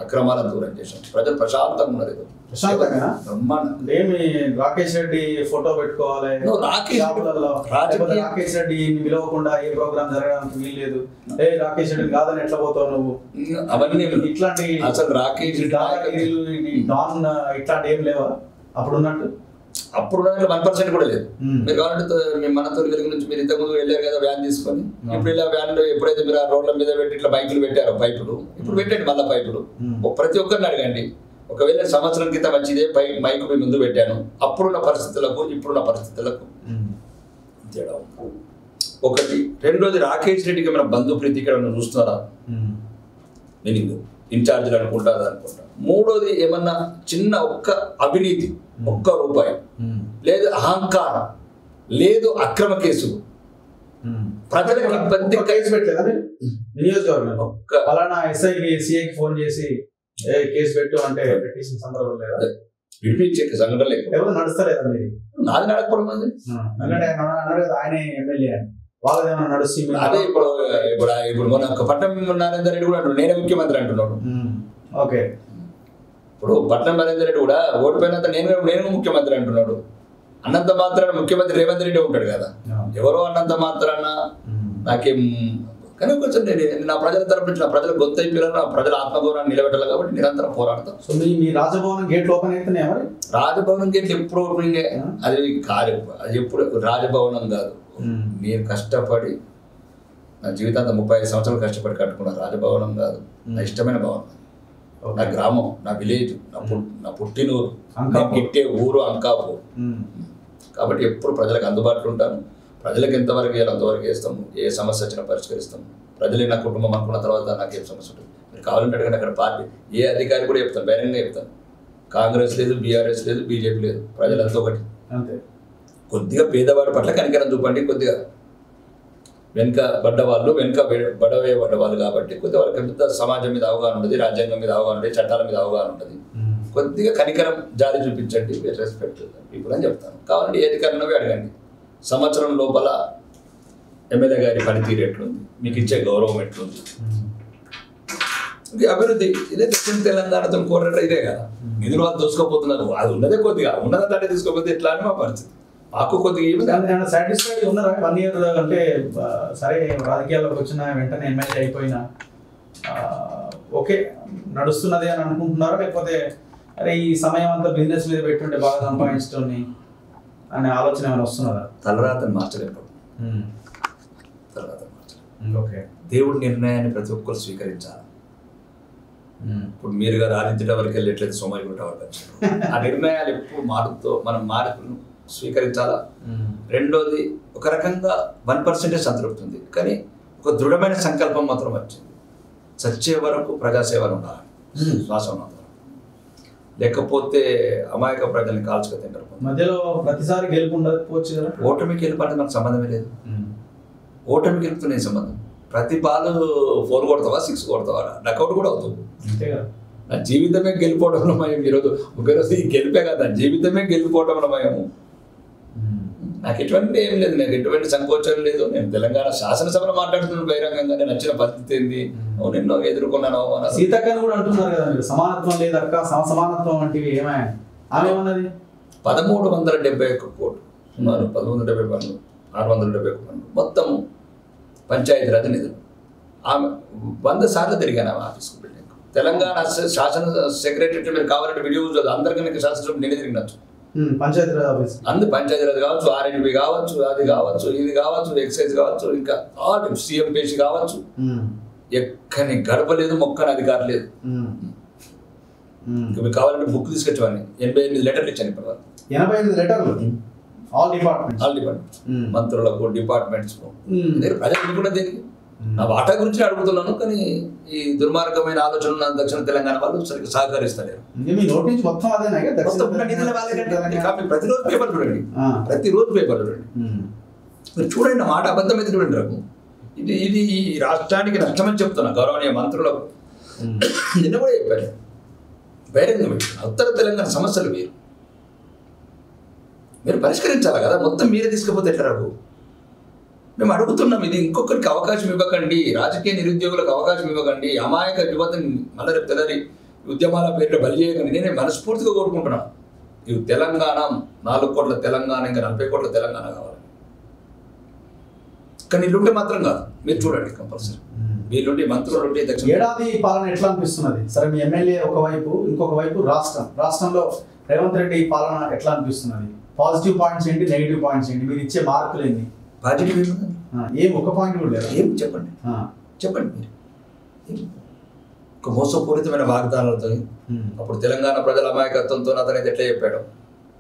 అక్రమాలను దూరం చేసాం. ప్రజలు ప్రశాంతంగా ఉన్నారు. రాకేష్ రెడ్డి ఫోటో పెట్టుకోవాలి, రాకేష్ రెడ్డి పిలవకుండా ఏ ప్రోగ్రామ్ జరగడానికి వీల్లేదు, రాకేష్ రెడ్డి కాదని ఎట్లా పోతావు నువ్వు, అవన్నీ ఇట్లాంటి అసలు రాకేష్ డాన్ ఇట్లాంటి ఏం లేవా అప్పుడు ఉన్నట్టు? అప్పుడు 1% కూడా లేదు. మీరు కావాలంటే మీ మనతో వెలుగు నుంచి మీరు ఇంతకుముందు వెళ్ళారు కదా వ్యాన్ తీసుకొని. ఇప్పుడు ఇలా వ్యాన్లో ఎప్పుడైతే మీరు ఆ రోడ్ల మీద పెట్టి ఇట్లా బైకులు పెట్టారో పైపులు, ఇప్పుడు పెట్టండి మళ్ళీ పైపులు. ప్రతి ఒక్కరిని అడగండి. ఒకవేళ సంవత్సరం క్రితం వచ్చి ఇదే మైకు మీ ముందు పెట్టాను, అప్పుడున్న పరిస్థితులకు ఇప్పుడున్న పరిస్థితులకు తేడా ఉంది. ఒకటి. రెండోది, రాకేష్ రెడ్డికి ఏమైనా బంధు ప్రీతి ఇక్కడ చూస్తున్నారా? నేను ఇన్ఛార్జీలు అనుకుంటారు అనుకుంటా. మూడోది, ఏమన్నా చిన్న ఒక్క అవినీతి, ఒక్క రూపాయి లేదు, అహంకారం లేదు, అక్రమ కేసులు, ప్రజలకు ఇబ్బంది కేసు పెట్టలేదు నియోజకవర్గం. అలానా ఎస్ఐకి సిఐకి ఫోన్ చేసి కేసు పెట్టు అంటే పెట్టేసిన సందర్భం లేదా? వినిపించే సంఘటన లేదు. ఎవరు నడుస్తలేదా మీరు? నాది నడకపోవడం మంది ఆయన ఎమ్మెల్యే వాళ్ళదేమన్నా నడుస్తుంది. అదే ఇప్పుడు మన పట్నం నరేందర్ రెడ్డి కూడా అంటున్నాడు నేనే ముఖ్యమంత్రి అంటున్నాడు. ఓకే. ఇప్పుడు పట్నం నరేందర్ రెడ్డి కూడా ఓడిపోయినంత నేను ముఖ్యమంత్రి అంటున్నాడు. అన్నంత మాత్రాన ముఖ్యమంత్రి రేవంత్ రెడ్డి ఉంటాడు కదా. ఎవరో అన్నంత మాత్రాన నాకేం, కానీ కొంచెం నేను నా ప్రజల తరపు నుంచి నా ప్రజల గొంతు అయిపోయాను, నా ప్రజల ఆత్మగౌరవాన్ని నిలబెట్టాలి కాబట్టి నిరంతరం పోరాడతాం. సో మీ రాజభవనం గేట్లు ఓపెన్ అవుతున్నాయి మరి? రాజభవనం గేట్లు ఎప్పుడు ఓపెనింగ్, అది కాదు, అది ఎప్పుడు రాజభవనం కాదు. నేను కష్టపడి నా జీవితాంతం 35 సంవత్సరాలు కష్టపడి కట్టుకున్నాను. రాజభవనం కాదు, నా ఇష్టమైన భవనం, నా గ్రామం, నా విలేజ్, నా పుట్టినూరు, గిట్టే ఊరు అంకాపూర్. కాబట్టి ఎప్పుడు ప్రజలకు అందుబాటులో ఉంటాను. ప్రజలకు ఎంతవరకు వేయాలో అంతవరకు వేస్తాము. ఏ సమస్య వచ్చినా పరిష్కరిస్తాము. ప్రజలే నా కుటుంబం అనుకున్న తర్వాత నాకేం సమస్య ఉంటుంది. మీరు కావాలంటే అడగండి. అక్కడ పార్టీ ఏ అధికారి కూడా చెప్తాను, బహిరంగంగా చెప్తాను. కాంగ్రెస్ లేదు, బీఆర్ఎస్ లేదు, బీజేపీ లేదు, ప్రజలంతా ఒకటి. కొద్దిగా పేదవాడి పట్ల కనికరం చూపండి. కొద్దిగా వెనుక పడ్డవాళ్ళు, బడవే పడ్డవాళ్ళు కాబట్టి కొద్దిగా వాళ్ళకి ఎంత సమాజం మీద అవగాహన ఉంటుంది, రాజ్యాంగం మీద అవగాహన ఉంటుంది, చట్టాల మీద అవగాహన ఉంటుంది. కొద్దిగా కనికరం జాలి చూపించండి, రెస్పెక్ట్ పీపుల్ అని చెప్తాను. కావాలంటే ఏ అధికారులవి అడగండి. సంవత్సరం లోపల ఎమ్మెల్యే గారి పనితీరు ఎట్లుంది, మీకు ఇచ్చే గౌరవం ఎట్లుంది, అభివృద్ధి. ఇదే దక్షిణ తెలంగాణతో కోరట ఇదే కదా. నిధులు వాళ్ళు దోసుకోపోతున్నారు. అది ఉన్నదే కొద్దిగా, ఉన్నదంటే తీసుకోకపోతే ఎట్లా అని మా పరిస్థితి. మాకు కొద్దిగా సాటిస్ఫైడ్ ఉన్నారా 1 year? అంటే సరే రాజకీయాల్లోకి వచ్చిన వెంటనే ఎమ్మెల్యే అయిపోయినా ఓకే నడుస్తున్నది అని అనుకుంటున్నారా? లేకపోతే అరే ఈ సమయం అంతా బిజినెస్ మీద పెట్టుంటే బాగా సంపాదించడం అనే ఆలోచన ఏమైనా వస్తున్నదా? తలరాతని మార్చలేకపోతే తలరాతని మార్చలేదు. ఓకే. దేవుడి నిర్ణయాన్ని ప్రతి ఒక్కరు స్వీకరించాలి. ఇప్పుడు మీరుగా రాజకీయ వరకు వెళ్ళట్లేదు, సోమాలి గుట్ట వరకు ఆ నిర్ణయాలు ఎప్పుడు మనం మార్పును స్వీకరించాలా. రెండోది, ఒక రకంగా 1% సంతృప్తి ఉంది, కానీ ఒక దృఢమైన సంకల్పం మాత్రం వచ్చింది. చచ్చే వరకు ప్రజాసేవలు ఉండాలి, శ్వాసం మాత్రం. లేకపోతే అమాయక ప్రజల్ని కాల్చుకు తింటారు. మధ్యలో ప్రతిసారి గెలుపు ఉండకపోవచ్చు కదా. ఓటమికి గెలుపంటే నాకు సంబంధమే లేదు. ఓటమి గెలుపుతో నేను సంబంధం. ప్రతి బాల్ 4 కొడతావా 6 కొడతావా, డకౌట్ కూడా అవుతుంది. నా జీవితమే గెలిపోవడంలో మయం. ఈరోజు ఈ గెలిపే కదా, జీవితమే గెలిపోవడంలో మయము. నాకు ఎటువంటి ఏం లేదు, నాకు ఎటువంటి సంకోచం లేదు. నేను తెలంగాణ శాసనసభలో మాట్లాడుతున్నాను బహిరంగంగా. నేను నచ్చిన పరిస్థితి ఏంది, ఎన్నో ఎదుర్కొన్నాను. సీతక్కని కూడా అంటున్నారు కదా మీరు, సమానత్వం లేదక్క, సమానత్వం వంటివి ఏమై ఆమె ఏమన్నది? 1371 కోట్లు, సుమారు 1370 పనులు, 671 పనులు, మొత్తం పంచాయతీరాజ్ నిధులు. ఆమె 100 సార్లు తిరిగాను ఆమె ఆఫీస్కి బిల్డింగ్. తెలంగాణ శాసన సెక్రటరీ మీరు కావాలంటే వీడియో చూడదు. అందరికన్నా శాసనసభ నేను తిరిగినచ్చు. పంచాయతీరాజ్ ఆఫీస్ పంచాయతీరాజ్ కావచ్చు, ఆర్ఎండ్బి కావచ్చు, అది కావచ్చు, ఇది కావచ్చు, ఎక్సైజ్ కావచ్చు, ఇంకా సీఎం పేషి కావచ్చు. ఎక్కని గడప లేదు, మొక్కని అధికారం లేదు. మీకు కావాలంటే బుక్ తీసుకొచ్చేవాడిని 88 లెటర్లు ఇచ్చాను ఇప్పటివరకు. 88 లెటర్లు ఆల్ డిపార్ట్మెంట్స్ మంత్రులకు, డిపార్ట్మెంట్స్ ప్రజలు అనుకున్న దేనికి నా వాటా గురించి అడుగుతున్నాను. కానీ ఈ దుర్మార్గమైన ఆలోచన దక్షిణ తెలంగాణ వాళ్ళు సరిగ్గా సహకరిస్తలేరు. ప్రతిరోజు పేపర్ చూడండి, ప్రతిరోజు పేపర్ చూడండి, మీరు చూడండి. నా మాట అబద్ధం అయితే చూడండి. నాకు ఇది ఈ రాష్ట్రానికి నష్టమని చెప్తున్నా గౌరవనీయ మంత్రులకు. నిన్న కూడా చెప్పారు బహిరంగ ఉత్తర తెలంగాణ సమస్యలు మీరు పరిష్కరించాలి కదా. మొత్తం మీరే తీసుకుపోతే ఎట్లా రాకు? మేము అడుగుతున్నాం, ఇది ఇంకొకరికి అవకాశం ఇవ్వకండి, రాజకీయ నిరుద్యోగులకు అవకాశం ఇవ్వకండి, అమాయక యువతని మళ్ళీ రేపు తెల్లని ఉద్యమాల పేరులో బలి చేయకండి. నేనే మనస్ఫూర్తిగా కోరుకుంటున్నాను. ఇవి తెలంగాణ 4 కోట్ల తెలంగాణ, ఇంకా 40 కోట్ల తెలంగాణ కావాలి. కానీ వీళ్ళుంటే మాత్రం కాదు. మీరు చూడండి కంపల్సరీ వీళ్ళుంటే మంత్రులు ఉంటే. ఏడాది పాలన ఎట్లా అనిపిస్తున్నది? సరే, మీ ఎమ్మెల్యే ఒకవైపు, ఇంకొక వైపు రాష్ట్రంలో రేవంత్ రెడ్డి పాలన ఎట్లా అనిపిస్తున్నది? పాజిటివ్ పాయింట్స్ ఏంటి, నెగిటివ్ పాయింట్స్ ఏంటి, మీరు ఇచ్చే మార్కులు ఏంటి? పాజిటివ్ ఏం ఒక పాయింట్ కూడా లేదు. ఏం చెప్పండి మీరు. ఒక మోసపూరితమైన వాగ్దానాలతో అప్పుడు తెలంగాణ ప్రజల అమాయకత్వంతో అతనైతే ఎట్లా చెప్పాడు,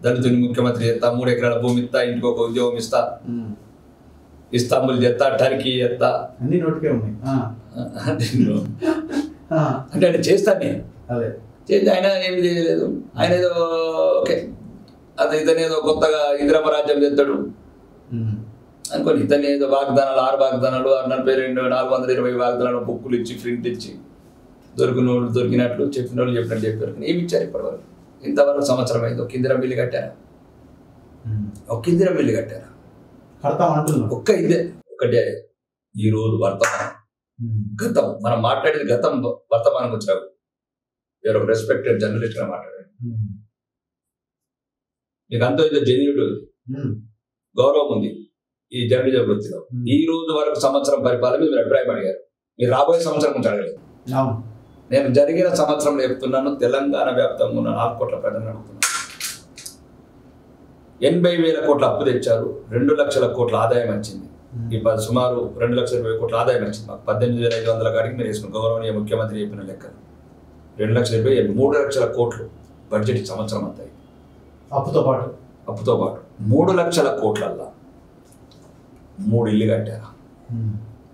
దళితుని ముఖ్యమంత్రి చేస్తా, 3 ఎకరాల భూమి ఇస్తా, ఇంటికి ఒక ఉద్యోగం ఇస్తా, ఇస్తాంబుల్ చేస్తా, టర్కీ చేస్తా, అన్ని నోటికే ఉన్నాయి అంటే ఆయన చేస్తాను నేను చేసి ఆయన ఏమి చేయలేదు. ఆయన ఏదో ఓకే ఇతనేదో కొత్తగా ఇందిరమ్మ రాజ్యం చేస్తాడు అనుకోని, ఇతని ఏదో వాగ్దానాలు 6 వాగ్దానాలు 42 420 వాగ్దానాలు బుక్కులు ఇచ్చి ప్రింట్ ఇచ్చి దొరికినోళ్ళు దొరికినట్లు చెప్పిన వాళ్ళు చెప్పినట్టు చెప్పారు. ఏమి ఇచ్చారు ఇప్పటివరకు? ఇంతవరకు సంవత్సరం అయింది. ఒక ఇందిరా మిల్లు కట్టారా? ఒక్క ఇదే ఒకటే. ఈరోజు వర్తమానం, గతం, మనం మాట్లాడేది గతం వర్తమానంకి వచ్చావు. వేరే ఒక రెస్పెక్టెడ్ జర్నలిస్ట్గా మాట్లాడాడు. మీకు అంత ఇదో జెన్యుడు గౌరవం ఉంది ఈ జర్నలిజం వృత్తిలో. ఈ రోజు వరకు సంవత్సరం పరిపాలన మీరు అభిప్రాయం అడిగారు. మీరు రాబోయే సంవత్సరం గురించి అడగలేదు. నేను జరిగిన సంవత్సరంలో చెప్తున్నాను. తెలంగాణ వ్యాప్తంగా ఉన్న 4 కోట్ల ప్రజలను అడుగుతున్నాను. 80,000 కోట్ల అప్పు తెచ్చారు, 2 లక్షల కోట్ల ఆదాయం వచ్చింది. ఇప్పుడు సుమారు 2,20,000 కోట్ల ఆదాయం వచ్చింది. మాకు 18,500 కాడికి మీరు వేసుకున్న గౌరవనీయ ముఖ్యమంత్రి చెప్పిన లెక్క 2,20,000 3 లక్షల కోట్లు బడ్జెట్ ఈ సంవత్సరం అంతా అప్పుతో పాటు 3 లక్షల కోట్లల్లా 3 ఇల్లు కట్టారు.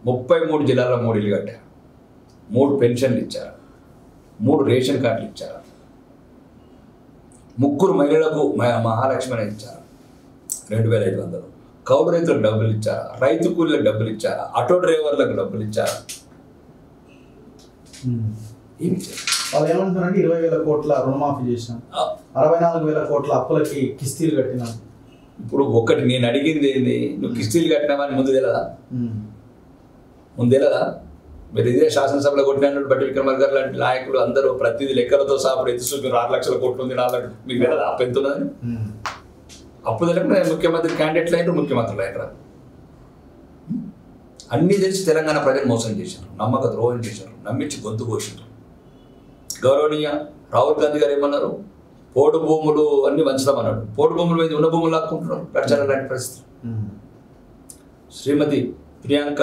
33 జిల్లాల్లో 3 ఇల్లు కట్టారు. 3 పెన్షన్లు ఇచ్చారు. 3 రేషన్ కార్డులు ఇచ్చారు. 3 మహిళలకు మహాలక్ష్మి అనేది ఇచ్చారు 2,500. కౌలు రైతులకు డబ్బులు ఇచ్చారు. రైతు కూలీలకు డబ్బులు ఇచ్చారు. ఆటో డ్రైవర్లకు డబ్బులు ఇచ్చారు. ఏమి ఇచ్చారు? వాళ్ళు ఏమంటున్నారంటే 20,000 కోట్ల రుణమాఫీ చేసినాం, 64,000 కోట్ల అప్పులకి కిస్తీలు కట్టినాం. ఇప్పుడు ఒకటి నేను అడిగింది ఏంది, నువ్వు కిస్తీలు కట్టినామని ముందు తెలియదా? మీరు ఇదే శాసనసభలో కొట్టినట్టు బట్టి విక్రమార్క గారు లాంటి నాయకులు అందరూ ప్రతిదీ లెక్కలతో సహా ఎత్తు చూపారు. 6 లక్షల కోట్లు ఉంది, 4 లక్షలు. మీకు తెలియదా అప్పు ఎంత ఉన్నదని? అప్పు తెలియకుండా ముఖ్యమంత్రి క్యాండిడేట్లు అయినారు, ముఖ్యమంత్రులు అయినరా? అన్నీ తెలిసి తెలంగాణ ప్రజలు మోసం చేశారు, నమ్మక ద్రోహం చేశారు, నమ్మించి గొంతు కోసారు. గౌరవనీయ రాహుల్ గాంధీ గారు ఏమన్నారు? పోడు భూములు అన్ని వంచుతామన్నాడు. పోడు భూముల మీద ఉన్న భూములు లాక్కుంటున్నారు. ప్రచారం లాంటి పరిస్థితి. శ్రీమతి ప్రియాంక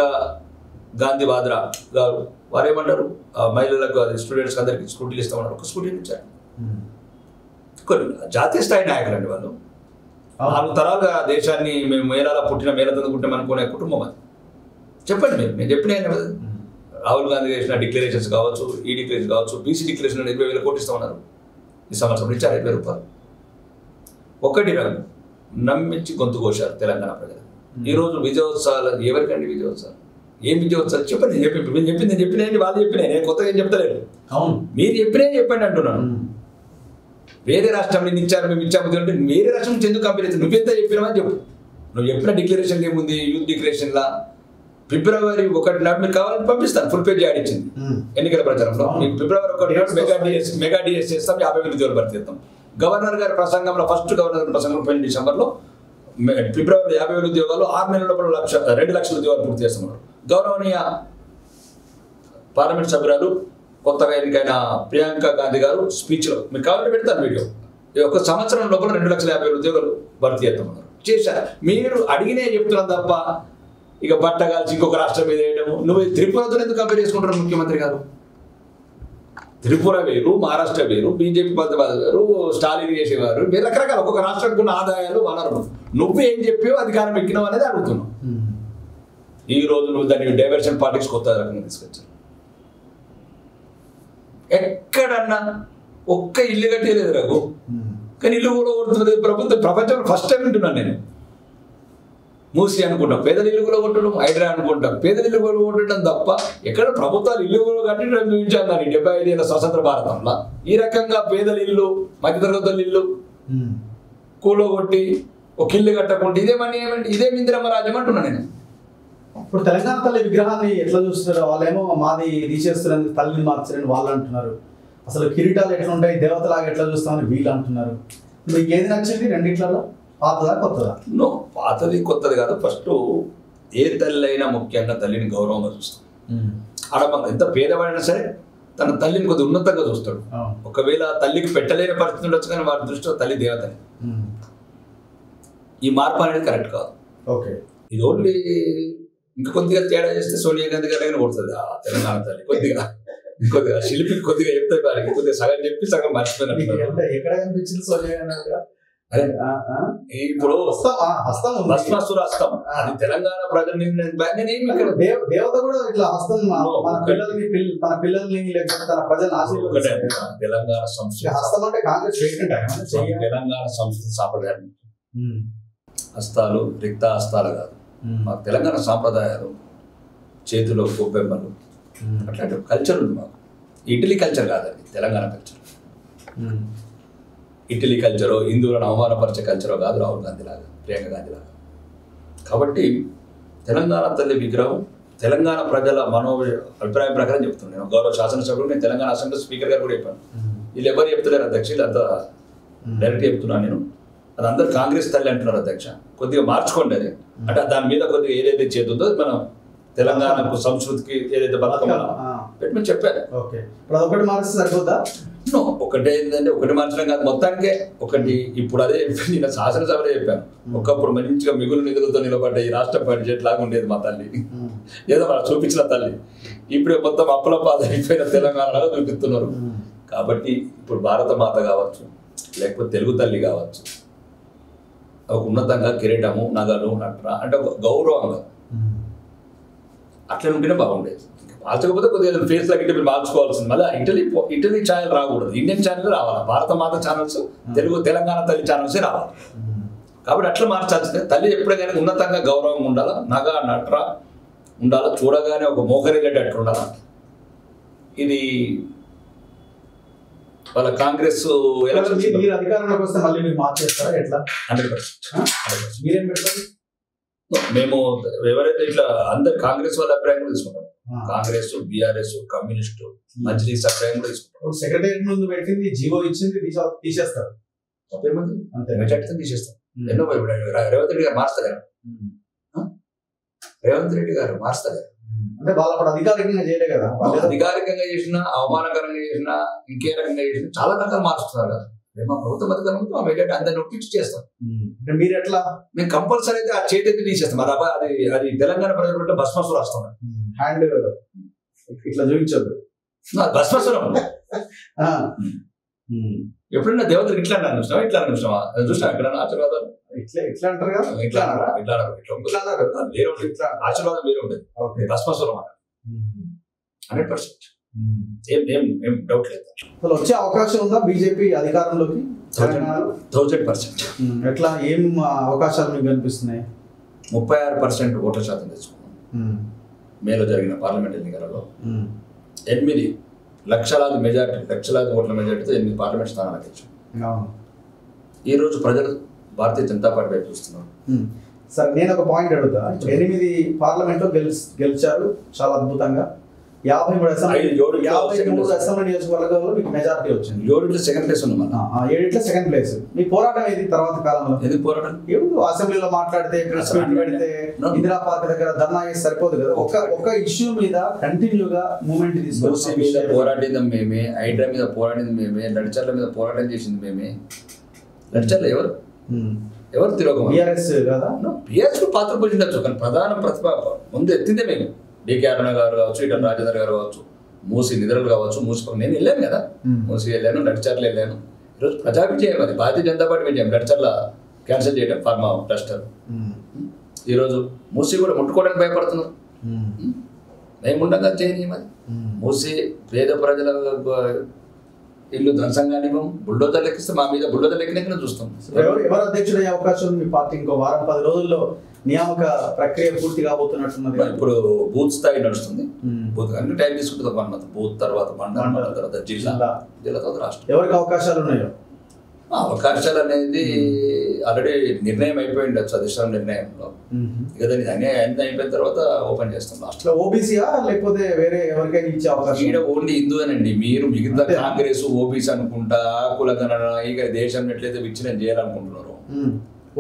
గాంధీ వాద్రా గారు వారు ఏమంటారు? మహిళలకు స్టూడెంట్స్కి అందరికీ స్కూటీలు ఇస్తామన్నారు. ఒక స్కూటీలు ఇచ్చారు. జాతీయ స్థాయి నాయకులు అండి వాళ్ళు. 4 తరాలుగా దేశాన్ని మేము మేళాల పుట్టిన మేళ తందుకుంటాం అనుకునే కుటుంబం అది. చెప్పండి నేను చెప్పిన రాహుల్ గాంధీ చేసిన డిక్లరేషన్స్ కావచ్చు, ఈ డిక్లరేషన్ కావచ్చు, బీసీ డిక్లరేషన్ 20,000 కోట్లు ఇస్తామన్నారు. ఈ సంవత్సరం ఇచ్చారు 5,000 రూపాయలు. ఒకటి నమ్మించి గొంతు కోశారు తెలంగాణ ప్రజలు. ఈరోజు విజయోత్సవాలు ఎవరికండి విజయోత్సవాలు? ఏం విజయోత్సవాలు చెప్పండి. నేను చెప్పిన వాళ్ళు చెప్పినా, నేను కొత్తగా ఏం చెప్తలేదు. మీరు చెప్పినా చెప్పండి అంటున్నాను. వేరే రాష్ట్రం నేను ఇచ్చారు, మేము ఇచ్చాము అంటే వేరే రాష్ట్రం నుంచి ఎందుకు కంపెనీ అవుతుంది? నువ్వెంత చెప్పినావని చెప్పు. నువ్వు చెప్పిన డిక్లరేషన్ ఏముంది? యూత్ డిక్లరేషన్లా February 1 నాడు మీరు కావాలని పంపిస్తాను. ఫుల్ పేజ్ యాడ్ ఇచ్చింది ఎన్నికల ప్రచారంలో. మీకు February 1 నాడు మెగా డిఎస్ చేస్తాం, 50,000 ఉద్యోగాలు భర్తీ చేస్తాం. గవర్నర్ గారి ప్రసంగంలో ఫస్ట్ గవర్నర్ ప్రసంగం 20 డిసెంబర్లో ఫిబ్రవరి 50,000 ఉద్యోగాలు 6 నెలల లోపల 2 లక్షల ఉద్యోగాలు పూర్తి చేస్తున్నారు. గౌరవనీయ పార్లమెంట్ సభ్యురాలు కొత్తగా ఎన్నికైన ప్రియాంక గాంధీ గారు స్పీచ్లో మీకు కావాలంటే పెడతాను వీడియో. ఒక సంవత్సరం లోపల 2,50,000 ఉద్యోగాలు భర్తీ చేస్తామన్నారు. చేశారు. మీరు అడిగినే చెప్తున్నాను తప్ప ఇక బట్టగాల్చి ఇంకొక రాష్ట్రం మీద వేయడము. నువ్వు త్రిపురతో ఎందుకు కంపేర్ చేసుకుంటారు ముఖ్యమంత్రి గారు? త్రిపుర వేరు, మహారాష్ట్ర వేరు, బీజేపీ వేరు, స్టాలిన్ చేసేవారు వేరు, రకరకాల ఒక్కొక్క రాష్ట్రానికి ఉన్న ఆదాయాలు వనరులు. నువ్వు ఏం చెప్పావు అధికారం ఎక్కినావు అనేది అడుగుతున్నావు. ఈ రోజు నువ్వు దాన్ని డైవర్షన్ పాలిటిక్స్ కొత్త రకంగా తీసుకొచ్చావు. ఎక్కడన్నా ఒక్క ఇల్లు కట్టేయలేదు రఘు, కానీ ఇల్లు కూడా కొడుతున్నది ప్రభుత్వం. ప్రపంచంలో ఫస్ట్ టైం వింటున్నాను నేను. మూసి అనుకుంటాం పేదల ఇల్లు కూడా కొట్టడం, హైడ్రా అనుకుంటాం పేదల ఇల్లు కూడా కొట్టడం తప్ప ఎక్కడ ప్రభుత్వాలు ఇల్లు కూడా కట్టడం చూపించాను. 75 ఏళ్ళ స్వతంత్ర భారతంలో ఈ రకంగా పేదల ఇల్లు, మధ్యతరగతుల ఇల్లు కూలగొట్టి ఒక ఇల్లు కట్టకుండా ఇదే ఇందిరమ్మ రాజ్యం అంటున్నా నేను. ఇప్పుడు తెలంగాణ తల్లి విగ్రహాన్ని ఎట్లా చూస్తున్నారు? వాళ్ళేమో మాది తీసేస్తున్నారు, తల్లిని మార్చారని వాళ్ళు అంటున్నారు. అసలు కిరీటాలు ఎట్లా ఉంటాయి, దేవతలాగా ఎట్లా చూస్తామని వీళ్ళు అంటున్నారు. మీకు ఏది నచ్చింది రెండిట్లలో, పాతదా కొత్తదా? నో, పాతది కొత్తది కాదు. ఫస్ట్ ఏ తల్లి అయినా ముఖ్యంగా తల్లిని గౌరవంగా చూస్తాం. ఆడమ్మ ఎంత పేదవాడైనా సరే తన తల్లిని కొద్దిగా ఉన్నతంగా చూస్తాడు. ఒకవేళ తల్లికి పెట్టలేని పరిస్థితి ఉండొచ్చు, కానీ వారి దృష్టిలో తల్లి దేవతని. ఈ మార్పు అనేది కరెక్ట్ కాదు. ఓకే, ఇది ఓన్లీ ఇంకా కొద్దిగా తేడా చేస్తే సోనియా గాంధీ గారి కొడుతుంది ఆ తెలంగాణ తల్లి. కొద్దిగా శిల్పి కొద్దిగా చెప్తాయి వారికి, కొద్దిగా సగం చెప్పి సగం మర్చిపోయినట్టు. ఎక్కడ కనిపించింది సోనియా గాంధీ? అరే ఇప్పుడు భస్మాసుర హస్తం అది తెలంగాణ ప్రజలు దేవత కూడా ఇట్లా హస్తం తన పిల్లల్ని లేకపోతే తన ప్రజలను ఆశీర్వదించారు. తెలంగాణ సంస్కృతి హస్తం అంటే కాంగ్రెస్ తెలంగాణ సంస్కృతి సాంప్రదాయం. హస్తాలు రిక్త హస్తాలు కాదు, మాకు తెలంగాణ సాంప్రదాయాలు, చేతిలో గొబ్బెమ్మలు, అట్లాంటి కల్చర్ ఉంది మాకు. ఇటలీ కల్చర్ కాదండి తెలంగాణ కల్చర్. ఇటలీ కల్చరో హిందువులను అవమానపరిచే కల్చరో కాదు రాహుల్ గాంధీ లాగా, ప్రియాంక గాంధీ లాగా. కాబట్టి తెలంగాణ తల్లి విగ్రహం తెలంగాణ ప్రజల అభిప్రాయం ప్రకారం చెప్తున్నాను. నేను గౌరవ శాసనసభ్యుడు, నేను తెలంగాణ అసెంబ్లీ స్పీకర్ గారు కూడా చెప్పాను. వీళ్ళు ఎవరు చెప్తలేరు అధ్యక్ష, వీళ్ళంతా డైరెక్ట్ చెప్తున్నాను నేను. అది అందరు కాంగ్రెస్ తల్లి అంటున్నారు అధ్యక్ష. కొద్దిగా మార్చుకోండి అది. అంటే దాని మీద కొద్దిగా ఏదైతే చేతుందో మనం తెలంగాణకు సంస్కృతికి ఏదైతే బతుకమ్మ పెట్టమని చెప్పారు. ఒకటి మార్చి సరిపోద్దా? ఒకటే ఏంటంటే ఒకటి మార్చడం కాదు, మొత్తానికే ఒకటి. ఇప్పుడు అదే నేను శాసనసభలో చెప్పాను, ఒకప్పుడు మంచిగా మిగులు నిధులతో నిలబడ్డ ఈ రాష్ట్ర బడ్జెట్ లాగా ఉండేది మా తల్లి, ఏదో మనం చూపించిన తల్లి. ఇప్పుడే మొత్తం అప్పుల పాద అయిపోయిన తెలంగాణలో చూపిస్తున్నారు. కాబట్టి ఇప్పుడు భారత మాత కావచ్చు, లేకపోతే తెలుగు తల్లి కావచ్చు, ఒక ఉన్నతంగా కిరీటము, నగలు, నట్ర అంటే ఒక గౌరవంగా అట్లా ఉంటేనే బాగుండేది. మార్చకపోతే కొద్దిగా ఫేస్ లాగా మీరు మార్చుకోవాల్సింది. మళ్ళీ ఇటలీ ఛానల్ రాకూడదు, ఇండియన్ ఛానల్ రావాలి. భారత మాత ఛానల్స్, తెలంగాణ తల్లి ఛానల్సే రావాలి. కాబట్టి అట్లా మార్చాల్సిందే. తల్లి ఎప్పుడైనా ఉన్నతంగా గౌరవంగా ఉండాలా, నగ నట్ర ఉండాలా, చూడగానే ఒక మోకరిల్లేటట్టు ఉండాలా. ఇది వాళ్ళ కాంగ్రెస్ అధికారంలోకి వస్తే మళ్ళీ మీరు మార్చేస్తారా ఎట్లా? 100%. మీరేం పెడతారు? మేము ఎవరైతే ఇట్లా అందరు కాంగ్రెస్ వాళ్ళ అభిప్రాయం కూడా తీసుకుంటాం. కాంగ్రెస్, బీఆర్ఎస్, కమ్యూనిస్టు, మజ్లిస్ అభిప్రాయం కూడా తీసుకుంటాం. సెక్రటరీ ముందు పెట్టింది, జీవో ఇచ్చింది, తీసేస్తారు. మెజార్టీతో తీసేస్తాం. ఎన్నో రేవంత్ రెడ్డి గారు మారుస్తారు. రేవంత్ రెడ్డి గారు మారుస్తారు. అంటే వాళ్ళు అధికారికంగా చేయలే కదా. అధికారికంగా చేసినా, అవమానకరంగా చేసినా, ఇంకే రకంగా చేసినా చాలా రకాలు మారుస్తున్నారు కదా. మా ప్రభుత్వం అధికారంతో ఆ మెజార్టీ అందరిని ఒప్పించి చేస్తాం. మీరు ఎట్లా? మేము కంపల్సరీ అయితే ఆ చేతి తీసేస్తాం. అది తెలంగాణ ప్రజలు భస్మాసురం వస్తాం. హ్యాండ్ ఇట్లా చూపించద్దు, భస్మాసురం. ఎప్పుడైనా దేవతలకు ఇట్లా అన్నారు చూసినావా? ఇట్లా అన్నారు చూసినావా? చూసినా ఎక్కడన్నా ఆశీర్వాదాలు ఇట్లా అంటారు కదా. ఇట్లా ఆశీర్వాదం వేరే ఉంటుంది. భస్మాసురం అన్నారు 100%. ఏం డౌట్ లేదు. అసలు వచ్చే అవకాశం ఉందా బీజేపీ అధికారంలోకి? 1000%. ఎట్లా, ఏం అవకాశాలు మీకు కనిపిస్తున్నాయి? 36% ఓట్ల శాతం తెచ్చుకున్నాం. మేలో జరిగిన పార్లమెంట్ ఎన్నికలలో 8 లక్షలాది ఓట్ల మెజార్టీతో 8 పార్లమెంట్ స్థానాలు తెచ్చాం. ఈ రోజు ప్రజలు భారతీయ జనతా పార్టీ వైపు చూస్తున్నారు. సార్, నేను ఒక పాయింట్ అడుగుతా. 8 పార్లమెంట్లో గెలిచారు చాలా అద్భుతంగా. 53 అసెంబ్లీ నియోజకవర్గాల్లో మీకు మెజారిటీ వచ్చింది. 7 సెకండ్ ప్లేస్ ఉన్నాం. 7 సెకండ్ ప్లేస్. మీ పోరాటం ఏది తర్వాత కాలంలో? ఏది పోరాటం? ఏముంది, అసెంబ్లీలో మాట్లాడితే, ప్రెస్ మీట్ పెడితే, ఇందిరా పార్క్ దగ్గర ధర్నా చేసి సరిపోదు కదా. ఒక ఇష్యూ మీద కంటిన్యూగా మూవ్మెంట్ తీసుకొని పోరాడింది మేమే, హైడ్రా మీద పోరాడింది మేమే, లడ్చర్ల మీద పోరాటం చేసింది మేమే. లడ్చర్ల ఎవరు తిరోగం? బీఆర్ఎస్ కదా. బీఆర్ఎస్ పాత్ర పోషించవచ్చు, కానీ ప్రధాన ప్రతిభ ముందు ఎత్తిందే మేము. డికే అరుణ గారు కావచ్చు, ఈటల రాజేందర్ గారు కావచ్చు, మూసి నిద్రలు కావచ్చు, మూసి నేను వెళ్ళాను కదా, మూసి వెళ్ళాను, నడిచర్లు వెళ్ళాను. ఈరోజు ప్రజా విజయం, అది భారతీయ జనతా పార్టీ విజయం. నడిచర్ల క్యాన్సిల్ చేయడం ఫార్మా క్లస్టర్. ఈరోజు మూసి కూడా ముట్టుకోవడానికి భయపడుతున్నారు. మేము ఉండగా చేయనీయమది. మూసి పేద ప్రజల ఇల్లు ధ్వంసంగా బుల్డోజర్లు ఎక్కిస్తే మా మీద బుల్డోజర్లు ఎక్కినాకనే చూస్తాం. ఎవరు అధ్యక్షుడు అయ్యే అవకాశం ఉంది? మీ పార్టీ ఇంకో వారం 10 రోజుల్లో నియామక ప్రక్రియ పూర్తి కాబోతున్నట్టున్నది. ఇప్పుడు బూత్ స్థాయి నడుస్తుంది. బూత్ అన్ని టైం తీసుకుంటుంది. 1 month బూత్, తర్వాత మండలం, తర్వాత జిల్లా తర్వాత రాష్ట్రం. ఎవరికి అవకాశాలు ఉన్నాయో? అవకాశాలు అనేది ఆల్రెడీ నిర్ణయం అయిపోయింది అధిష్టానం నిర్ణయంలో. ఇక దాన్ని అన్ని అయిపోయిన తర్వాత ఓపెన్ చేస్తాం. లాస్ట్లో ఓబీసీయా లేకపోతే వేరే ఎవరికైనా ఇచ్చే అవకాశం? ఈడ ఓన్లీ హిందూనేనండి. మీరు మిగతా కాంగ్రెస్, ఓబీసీ అనుకుంటా, కులగణన, ఇక దేశం ఎట్లయితే విచ్ఛిన్నం చేయాలనుకుంటున్నారు.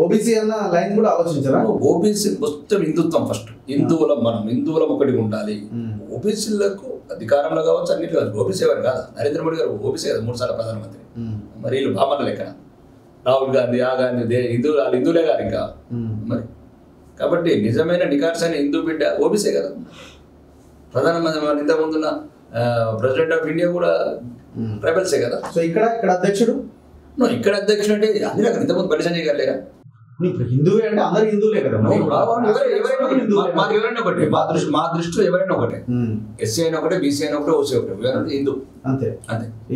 ఓబీసీ అన్న లైన్ కూడా ఆలోచించారా? ఓబీసీ మొత్తం హిందుత్వం ఫస్ట్. హిందువులం, మనం హిందువులం ఒకటి ఉండాలి. ఓబీసీలకు అధికారంలో కావచ్చు, అన్నింటిలో కావచ్చు. ఓబీసీ ఎవరు కాదా? నరేంద్ర మోడీ గారు ఓబీసీ కదా, 3 సార్లు ప్రధానమంత్రి. మరి వీళ్ళు బామర్ల లెక్కన రాహుల్ గాంధీ, ఆ గాంధీ హిందువులే కాదు ఇంకా మరి. కాబట్టి నిజమైన నికార్సైన హిందూ బిడ్డ ఓబీసీ కదా. ప్రధానమంత్రి ఇంతకుముందున్న ప్రెసిడెంట్ ఆఫ్ ఇండియా కూడా ట్రైబల్సే కదా. సో ఇక్కడ అధ్యక్షుడు ఇక్కడ అధ్యక్షుడు అంటే అన్ని రకాల ఇంతకుముందు బండి సంజయ్ గారు లేరా? హిందువే అంటే అందరు హిందువులే కదా. ఎవరైనా ఒకటే, మా దృష్టిలో ఎవరైనా ఒకటే. ఎస్సీ అయినా ఒకటే, బీసీ అయినా ఒకటే, ఓసీ ఒకటే, హిందూ అంతే.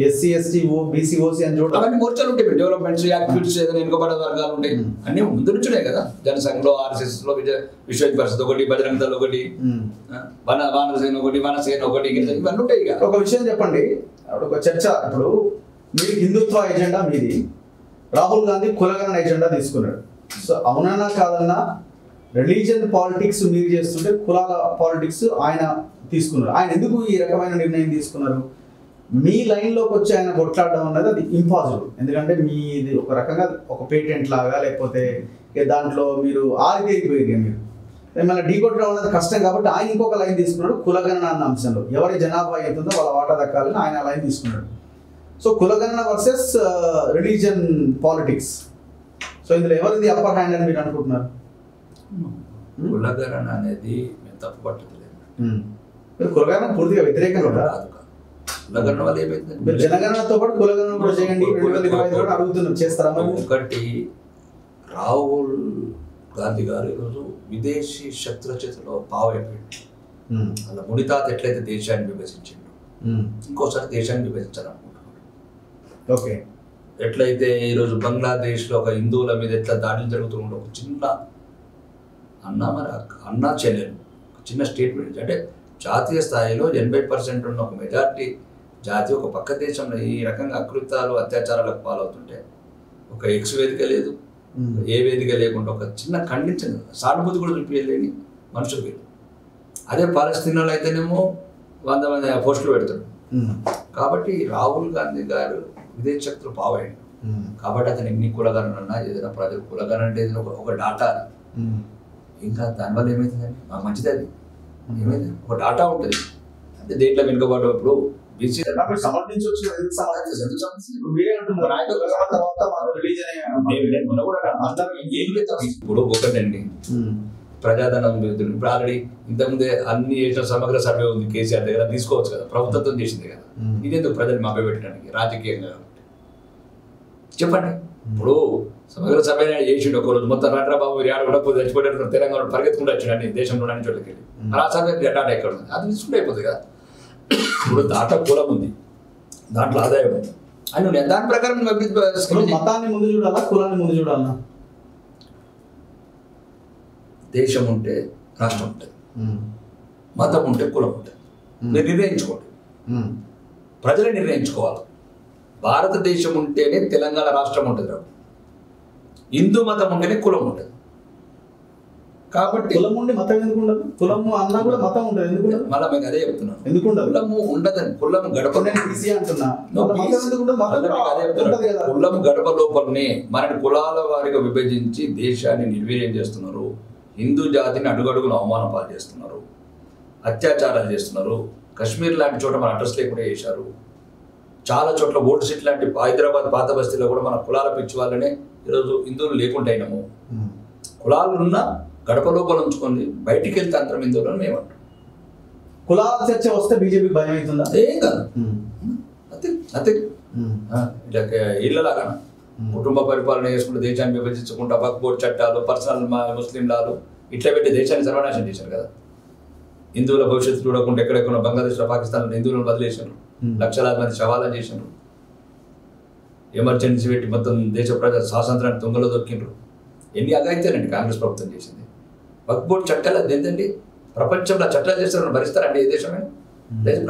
ఎస్సీ, ఎస్టీ, బీసీ, ఓసీ అని చూడాలి. అవన్నీ మోర్చాలు ఉంటాయి. డెవలప్మెంట్స్, యాక్టివిటీస్, ఏదైనా వెనుకబడే వర్గాలు ఉంటాయి. అన్ని ముందు నుంచునే కదా. జనసంఘంలో, ఆర్ఎస్ఎస్ లో, విశ్వ పరిషత్ ఒకటి, బజరంగ దళ్ ఒకటి, వానసేన ఒకటి, వనసేన ఒకటి, ఇవన్నీ ఉంటాయి. ఒక విషయం చెప్పండి, ఒక చర్చ. ఇప్పుడు మీరు హిందుత్వ ఎజెండా మీది, రాహుల్ గాంధీ కులగణన ఎజెండా తీసుకున్నాడు. సో అవునన్నా కాదన్నా రిలీజియన్ పాలిటిక్స్ మీరు చేస్తుంటే కులాల పాలిటిక్స్ ఆయన తీసుకున్నారు. ఆయన ఎందుకు ఈ రకమైన నిర్ణయం తీసుకున్నారు? మీ లైన్లోకి వచ్చి ఆయన కొట్లాడడం అన్నది అది ఇంపాసిబుల్. ఎందుకంటే మీది ఒక రకంగా ఒక పేటెంట్ లాగా, లేకపోతే దాంట్లో మీరు ఆరితేరిపోయింది. మీరు మిమ్మల్ని ఢీ కొట్టడం అనేది కష్టం. కాబట్టి ఆయన ఇంకొక లైన్ తీసుకున్నాడు, కులగణన అన్న అంశంలో. ఎవరి జనాభా ఎంతుందో వాళ్ళ వాటా దక్కాలని ఆయన లైన్ తీసుకున్నాడు. సో కులగణన వర్సెస్ రిలీజియన్ పాలిటిక్స్. సో ఇందులో ఎవరిది అప్పర్ హ్యాండ్ అని మీరు అనుకుంటున్నారు? కులగణన అనేది మేము తప్పు పట్టలేదు. కులగణన పూర్తిగా వ్యతిరేకంగా కులగణన వల్ల ఏమైంది? జనగణనతో పాటు కులగణన కూడా చేయండి 2025 అడుగుతున్నాం, చేస్తారా? ఒకటి, రాహుల్ గాంధీ గారు ఈరోజు విదేశీ శక్తుల చేతిలో పావైపోయింది. అలా ముడితాత ఎట్లయితే దేశాన్ని విభజించిండు, ఇంకోసారి దేశాన్ని విభజించాలనుకుంటున్నాడు. ఓకే. ఎట్లయితే ఈరోజు బంగ్లాదేశ్లో ఒక హిందువుల మీద ఎట్లా దాడులు జరుగుతుండే ఒక చిన్న అన్నా చెల్లెలు చిన్న స్టేట్మెంట్. అంటే జాతీయ స్థాయిలో 80% ఉన్న ఒక మెజార్టీ జాతి ఒక పక్క దేశంలో ఈ రకంగా అకృత్యాలు, అత్యాచారాలకు పాలవుతుంటే ఒక ఎక్స్ వేదిక లేదు, ఏ వేదిక లేకుండా ఒక చిన్న ఖండించండి, సానుభూతి కూడా చూపించలేని మనుషులు వీళ్ళు. అదే పాలస్తీనాలో అయితేనేమో 100 మంది పోస్టులు పెడతాడు. కాబట్టి రాహుల్ గాంధీ గారు విదేశ శక్తులు పావైండు. కాబట్టి అతను ఎన్ని కులగణన ఏదైనా ప్రజలు కులగణన అంటే ఒక డాటా. ఇంకా దానివల్ల ఏమైతుందండి? మాకు మంచిది అది. ఏమైంది? ఒక డాటా ఉంటుంది. అంటే దేంట్లో వెనుకబడ్డప్పుడు బీసీ సమర్థించవచ్చు. ఇప్పుడు ఒకటండి, ప్రజాధనం ఇప్పుడు ఆల్రెడీ ఇంతకుముందే అన్ని చేసిన సమగ్ర సర్వే ఉంది కేసీఆర్ దగ్గర, తీసుకోవచ్చు కదా, ప్రభుత్వం చేసింది కదా. ఇదేందుకు ప్రజలు మభ్య పెట్టడానికి రాజకీయంగా? చెప్పండి. ఇప్పుడు సమగ్ర సర్వే చేసిండు ఒకరోజు మొత్తం రాట్రాబాబు మీరు ఆడ కూడా చచ్చిపోయారు, తెలంగాణ పరిగెత్తుకుంటూ వచ్చిండండి దేశంలో అన్ని చోట్లకి వెళ్ళి. ఆ సర్వే డాటా ఎక్కడ ఉంది? అది తీసుకుంటే అయిపోతుంది కదా. ఇప్పుడు దాంట్లో కులం ఉంది, దాంట్లో ఆదాయం ఉంది అని దాని ప్రకారం మతాన్ని ముందు చూడాలా, కులాన్ని ముందు చూడాలా? దేశం ఉంటే రాష్ట్రం ఉంటుంది, మతం ఉంటే కులం ఉంటుంది. మీరు నిర్ణయించుకోండి, ప్రజలే నిర్ణయించుకోవాలి. భారతదేశం ఉంటేనే తెలంగాణ రాష్ట్రం ఉంటుంది, హిందూ మతం ఉంటేనే కులం ఉంటుంది. కాబట్టి కులం ఉండి మతం ఎందుకు ఉండదు? కులము అన్నా కూడా మతం ఉంటుంది, ఎందుకు ఉండదు? మళ్ళీ మీకు అదే చెప్తున్నాను, ఎందుకు ఉండదు? కులము ఉండదని. కులం గడప అంటున్నా, కులం గడప లోపలనే మన కులాల వారిగా విభజించి దేశాన్ని నిర్వీర్యం చేస్తున్నారు. హిందూ జాతిని అడుగడుగును అవమానం పాలు చేస్తున్నారు, అత్యాచారాలు చేస్తున్నారు. కశ్మీర్ లాంటి చోట మన అడ్రస్ లేకుండా చేశారు. చాలా చోట్ల ఓల్డ్ సిటీ లాంటి హైదరాబాద్ పాత బస్తీలో కూడా మన కులాల పిచ్చి వాళ్ళనే ఈరోజు హిందువులు లేకుండా అయినాము. కులాలు ఉన్న గడప లోపల ఉంచుకొని బయటికి వెళ్తే అంతరం హిందువులను మేము అంటాం. కులాల చర్చ వస్తే బీజేపీ భయం అవుతుందా? ఏం కాదు, అంతే ఇళ్ళలాగా కుటుంబ పరిపాలన చేసుకుంటూ దేశాన్ని విభజించుకుంటా వక్ఫ్ బోర్డు చట్టాలు, పర్సనల్ ముస్లిం లాలు ఇట్లా పెట్టి దేశాన్ని సర్వనాశనం చేశారు కదా. హిందువుల భవిష్యత్తు చూడకుండా ఎక్కడెక్కడ బంగ్లాదేశ్లో, పాకిస్తాన్లో హిందువులను వదిలేశారు, లక్షలాది మంది శవాలను చేశారు, ఎమర్జెన్సీ పెట్టి మొత్తం దేశ ప్రజల స్వాతంత్రాన్ని తుంగలో దొక్కిండ్రు. ఎన్ని అగాయితేనండి కాంగ్రెస్ ప్రభుత్వం చేసింది. వక్ఫ్ బోర్డు చట్టాలు అది ఏంటండి, ప్రపంచంలో చట్టాలు చేస్తారని భరిస్తారండి ఏ దేశమే?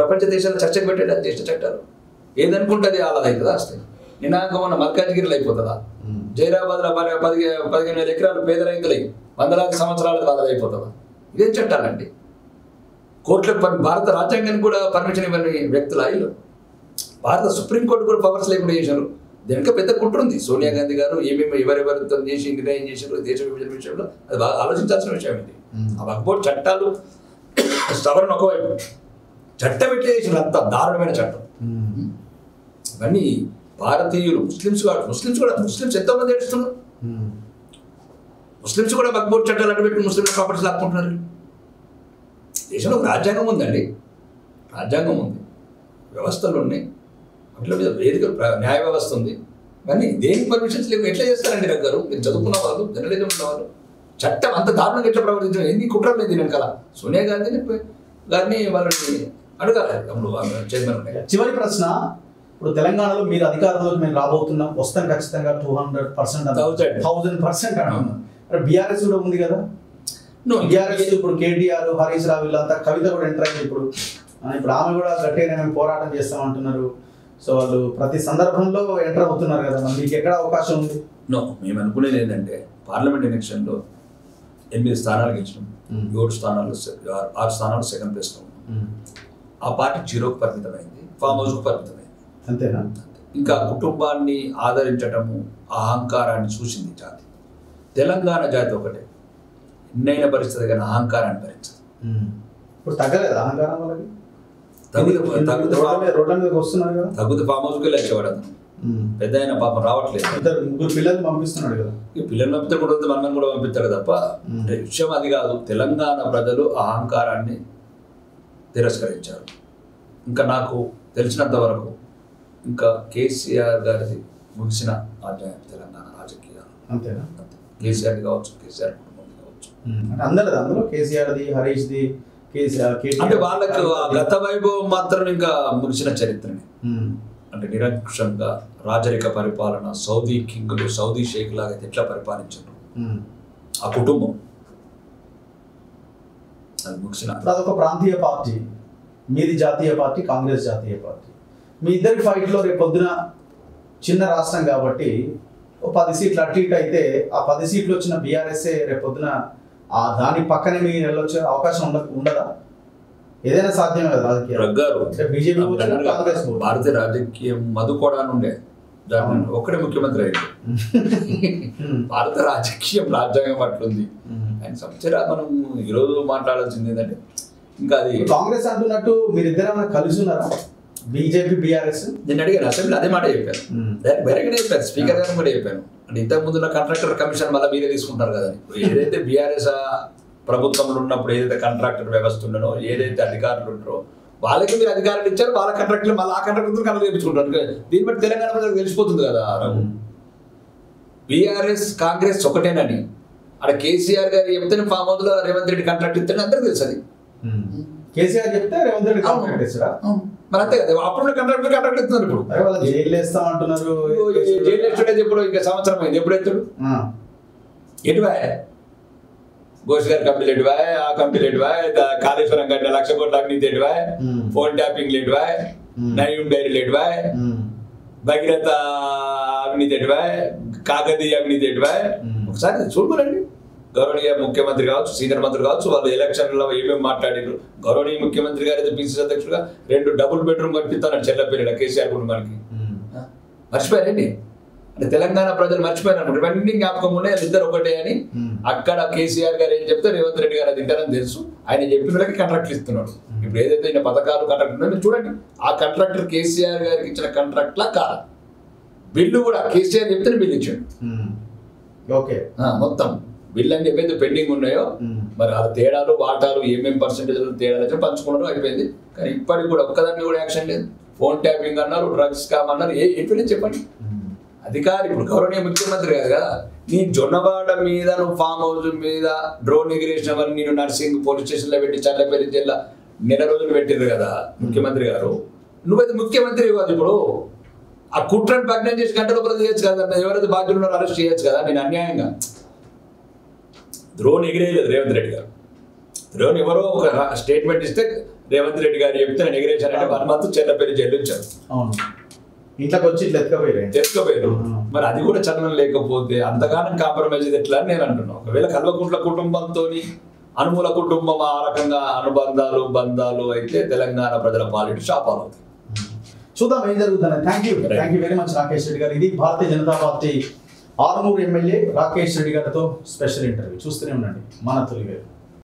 ప్రపంచ దేశాల్లో చర్చకు పెట్టేది అది చేసిన చట్టాలు. ఏదనుకుంటుంది అలాది అవుతుందా? వస్తాయి నినాక మన మల్కాజ్గిరిలో అయిపోతుందా? జైరాబాద్లో 15,000 ఎకరాలు పేద రైతులై వందలాది సంవత్సరాలు వాళ్ళది అయిపోతుందా? ఇదేం చట్టాలండి? కోర్టులకు భారత రాజ్యాంగానికి కూడా పర్మిషన్ ఇవ్వని వ్యక్తులు ఆయన. భారత సుప్రీంకోర్టు కూడా పవర్స్ లేకుండా చేశారు. దీనికి పెద్ద కుట్ర ఉంది. సోనియా గాంధీ గారు ఏమేమి ఎవరెవరితో చేసి నిర్ణయం చేశారు దేశ విభజన విషయంలో, అది బాగా ఆలోచించాల్సిన విషయం ఇది. ఆ వక్ఫ్ బోర్డు చట్టాలు సవరణ ఒకవైపు, చట్టం ఎట్లా చేసిన అంత దారుణమైన చట్టం. ఇవన్నీ భారతీయులు ముస్లిమ్స్ ఎంతోమంది ఏడుస్తున్నారు. ముస్లిమ్స్ కూడా వక్ఫ్ బోర్డు చట్టాలు అడ్డుపెట్టి ముస్లింల ప్రాపర్టీస్ లాక్కుంటున్నారు. దేశంలో రాజ్యాంగం ఉందండి, రాజ్యాంగం ఉంది, వ్యవస్థలు ఉన్నాయి, వాటిలో మీద వేదిక న్యాయ వ్యవస్థ ఉంది. కానీ దేనికి పర్మిషన్స్ లేవు. ఎట్లా చేస్తారండి దగ్గర? మీరు చదువుకున్న వాళ్ళు, జర్నలిజం ఉన్న వాళ్ళు, చట్టం అంత దారుణంగా ఎట్లా ప్రవర్తించారు? ఎన్ని కుట్రలు లేదు వెనకాల. సోనియా గాంధీని గారిని వాళ్ళని అడగాలి. చైర్మన్. చివరి ప్రశ్న, ఇప్పుడు తెలంగాణలో మీరు అధికారంలోకి మేము రాబోతున్నాం, వస్తాం ఖచ్చితంగా 200%, 1000% అంటున్నాం. బీఆర్ఎస్ కూడా ఉంది కదా. బీఆర్ఎస్ ఇప్పుడు కేటీఆర్, హరీష్ రావు వీళ్ళంతా, కవిత కూడా ఎంటర్ అయింది. ఇప్పుడు ఆమె కూడా గట్టిగా మేము పోరాటం చేస్తామంటున్నారు. సో వాళ్ళు ప్రతి సందర్భంలో ఎంటర్ అవుతున్నారు కదా, మీకు ఎక్కడ అవకాశం ఉంది? మేము అనుకునేది ఏంటంటే పార్లమెంట్ ఎలక్షన్లో 8 స్థానాలు గెలిచినాం, 6 స్థానాలు సెకండ్ ప్లేస్లో ఉన్నాం. ఆ పార్టీ 0కు పరిమితమైంది, ఫామ్ హౌస్కు పరిమితమైంది. అంతేనా? ఇంకా కుటుంబాన్ని ఆదరించటము, అహంకారాన్ని చూసింది జాతి. తెలంగాణ జాతి ఒకటే ఎన్నైనా పరిస్థితి కానీ అహంకారాన్ని భరించదు. ఇప్పుడు తగ్గలేదు అహంకారం వాళ్ళకి. తగ్గుతూ ఫామ్ హౌస్కి వెళ్ళి వచ్చేవాడు అతను. పెద్ద అయిన పాపం రావట్లేదు. 3 పిల్లలు పంపిస్తున్నాడు కదా. ఈ పిల్లలు పంపితే కూడా మనం కూడా పంపిస్తాడు తప్ప విషయం అది కాదు. తెలంగాణ ప్రజలు అహంకారాన్ని తిరస్కరించారు. ఇంకా నాకు తెలిసినంత వరకు ఇంకా కేసీఆర్ గారిది ముగిసిన అధ్యాయం తెలంగాణ రాజకీయాలు. అంతేనా? కేసీఆర్ది కావచ్చు, కేసీఆర్ కుటుంబంది కావచ్చు, అందులో కేసీఆర్ది, హరీష్ది, అంటే వాళ్ళకు గత వైభవం మాత్రం ఇంకా ముగిసిన చరిత్రని. అంటే నిరంకుశంగా రాజరిక పరిపాలన, సౌదీ కింగులు, సౌదీ షేక్ లాగా ఎట్లా పరిపాలించారు ఆ కుటుంబం, అది ముగిసిన. అదొక ప్రాంతీయ పార్టీ, మీది జాతీయ పార్టీ, కాంగ్రెస్ జాతీయ పార్టీ. మీ ఇద్దరి ఫైట్లో రేపు పొద్దున చిన్న రాష్ట్రం కాబట్టి 10 సీట్లు అటు ఇటు అయితే, ఆ 10 సీట్లు వచ్చిన బీఆర్ఎస్ఏ రేపు పొద్దున దాని పక్కనే మీరు వెళ్ళొచ్చే అవకాశం ఉండదా? ఏదైనా సాధ్యమే కదా రాజకీయాలు. బీజేపీ కాంగ్రెస్ భారతీయ రాజకీయం మధుకోవడానికి ఉండే ఒక్కడే ముఖ్యమంత్రి అయ్యాడు. భారత రాజకీయం రాజ్యాంగం అట్లుంది. ఆయన సంవత్సరాలు మనం ఈరోజు మాట్లాడాల్సింది ఏంటంటే, ఇంకా అది కాంగ్రెస్ అంటున్నట్టు మీరిద్దరు కలిసి ఉన్నారా? బీజేపీ బీఆర్ఎస్ నేను అడిగాను, అసెంబ్లీ అదే మాట చెప్పాను, బయటగానే చెప్పాను, స్పీకర్ గారు కూడా చెప్పాను. అంటే ఇంతకు ముందున్న కాంట్రాక్టర్ కమిషన్ మళ్ళీ మీరే తీసుకుంటారు కదా. ఏదైతే బీఆర్ఎస్ ప్రభుత్వంలో ఉన్నప్పుడు ఏదైతే కాంట్రాక్టర్ వ్యవస్థ ఉండనో, ఏదైతే అధికారులు ఉంటారో వాళ్ళకి మీరు అధికారులు ఇచ్చారు, వాళ్ళ కాంట్రాక్టులు మళ్ళీ ఆ కాంట్రాక్టర్ కనుక చేయించుకుంటారు. దీన్ని బట్టి తెలంగాణ ప్రజలకు తెలిసిపోతుంది కదా. బీఆర్ఎస్ కాంగ్రెస్ ఒకటేనని అక్కడ కేసీఆర్ గారు చెప్తే ఫామ్ హౌస్ లో రేవంత్ రెడ్డి కాంట్రాక్ట్ ఇస్తాడని అందరికీ తెలుసు. అది కేసీఆర్ చెప్తే రేవంత్ రెడ్డి కాంట్రాక్ట్ ఇస్తారా? మరి అంతే కదా, అప్పుడు కాంట్రాక్ట్ ఇస్తున్నారు. ఇప్పుడు జైలు వేస్తామంటున్నారు. జైలు వేస్తుండేది ఎప్పుడు? ఇంకా సంవత్సరం అయింది. ఎప్పుడు ఎత్తుడు? ఎటువా ఘోష్ గారి కంపెనీలు ఎటువా, ఆ కంపెనీలు ఎటువా, కాళేశ్వరం కట్టిన 1,00,000 కోట్ల అవినీతి ఎటువా, ఫోన్ ట్యాపింగ్ ఎటువా, నయం డైరీలు ఎటువా, భగీరథ అవినీతి ఎటువా, కాకతీయ అవినీతి ఎటువా. ఒకసారి చూడమనండి. గౌరవనీయ ముఖ్యమంత్రి కావచ్చు, సీనియర్ మంత్రి కావచ్చు, వాళ్ళు ఎలక్షన్లో ఏమేమి మాట్లాడారు. గౌరవనీయ ముఖ్యమంత్రి గారు అయితే పిసిసి అధ్యక్షుడుగా 2 డబుల్ బెడ్రూమ్ కట్టిస్తాను చెల్లపల్లిలో కేసీఆర్ కుటుంబానికి. మర్చిపోయారండి. అంటే తెలంగాణ ప్రజలు మర్చిపోయారు. ఇవన్నీ జ్ఞాపకం ఉన్నాయి, ఇద్దరు ఒకటే అని. అక్కడ కేసీఆర్ గారు ఏం చెప్తే రేవంత్ రెడ్డి గారు అది తింటారని తెలుసు. ఆయన చెప్పిన వాళ్ళకి కాంట్రాక్ట్లు ఇస్తున్నాడు. ఇప్పుడు ఏదైతే ఈయన పథకాలు కాంట్రాక్ట్ ఉన్నాయో చూడండి, ఆ కాంట్రాక్టర్ కేసీఆర్ గారికి ఇచ్చిన కాంట్రాక్ట్లా కాదు. బిల్లు కూడా కేసీఆర్ చెప్తే బిల్లు ఇచ్చాడు. ఓకే, మొత్తం బిల్లు ఏవైతే పెండింగ్ ఉన్నాయో మరి ఆ తేడాలు వాటాలు ఏమేమి పర్సెంటేజ్ తేడాలు అయితే పంచుకున్నారో అయిపోయింది. కానీ ఇప్పటికి కూడా ఒక్కదాన్ని కూడా యాక్షన్ లేదు. ఫోన్ ట్యాపింగ్ అన్నారు, డ్రగ్స్ కామ్ అన్నారు, ఏంటి చెప్పండి. అధికారి ఇప్పుడు గౌరవనీయ ముఖ్యమంత్రి కాదు కదా, నీ జొన్నవాడ మీద నువ్వు ఫామ్ హౌస్ మీద డ్రోన్ ఎగిరేసిన వల్ల నేను నర్సింగ్ పోలీస్ స్టేషన్లో పెట్టి చల్లపల్లి జిల్లా నెల రోజులు పెట్టిర్రు కదా ముఖ్యమంత్రి గారు. నువ్వైతే ముఖ్యమంత్రి కాదు, ఇప్పుడు ఆ కుట్రను ప్రజ్ఞం చేసి గంటల లోపల చేయొచ్చు కదా, ఎవరైతే బాధ్యులు ఉన్నారో అరెస్ట్ చేయొచ్చు కదా. నేను అన్యాయంగా డ్రోన్ ఎగిరేయలేదు రేవంత్ రెడ్డి గారు. డ్రోన్ ఎవరో ఒక స్టేట్మెంట్ ఇస్తే రేవంత్ రెడ్డి గారు చెప్తే నేను ఎగిరేశానంటే 1 month చెల్లపల్లి జైలు ఇచ్చారు. ఇంట్లోకి వచ్చి ఎత్తుకపోయారు. మరి అది కూడా చలనం లేకపోతే అంతగానం కాంప్రమైజ్ ఎట్లా అని నేను అంటున్నాను. ఒకవేళ కల్వకుంట్ల కుటుంబంతో అనుమూల కుటుంబం ఆ రకంగా బంధాలు అయితే తెలంగాణ ప్రజల పాలిటీ శాపాలు అవుతాయి. చూద్దాం ఏం జరుగుతుంది. Thank you very much Rakesh Reddy గారు. ఇది భారతీయ జనతా పార్టీ ఆర్మూర్ ఎమ్మెల్యే రాకేష్ రెడ్డి గారితో స్పెషల్ ఇంటర్వ్యూ. చూస్తూనే ఉండండి మన తొలి వేలు.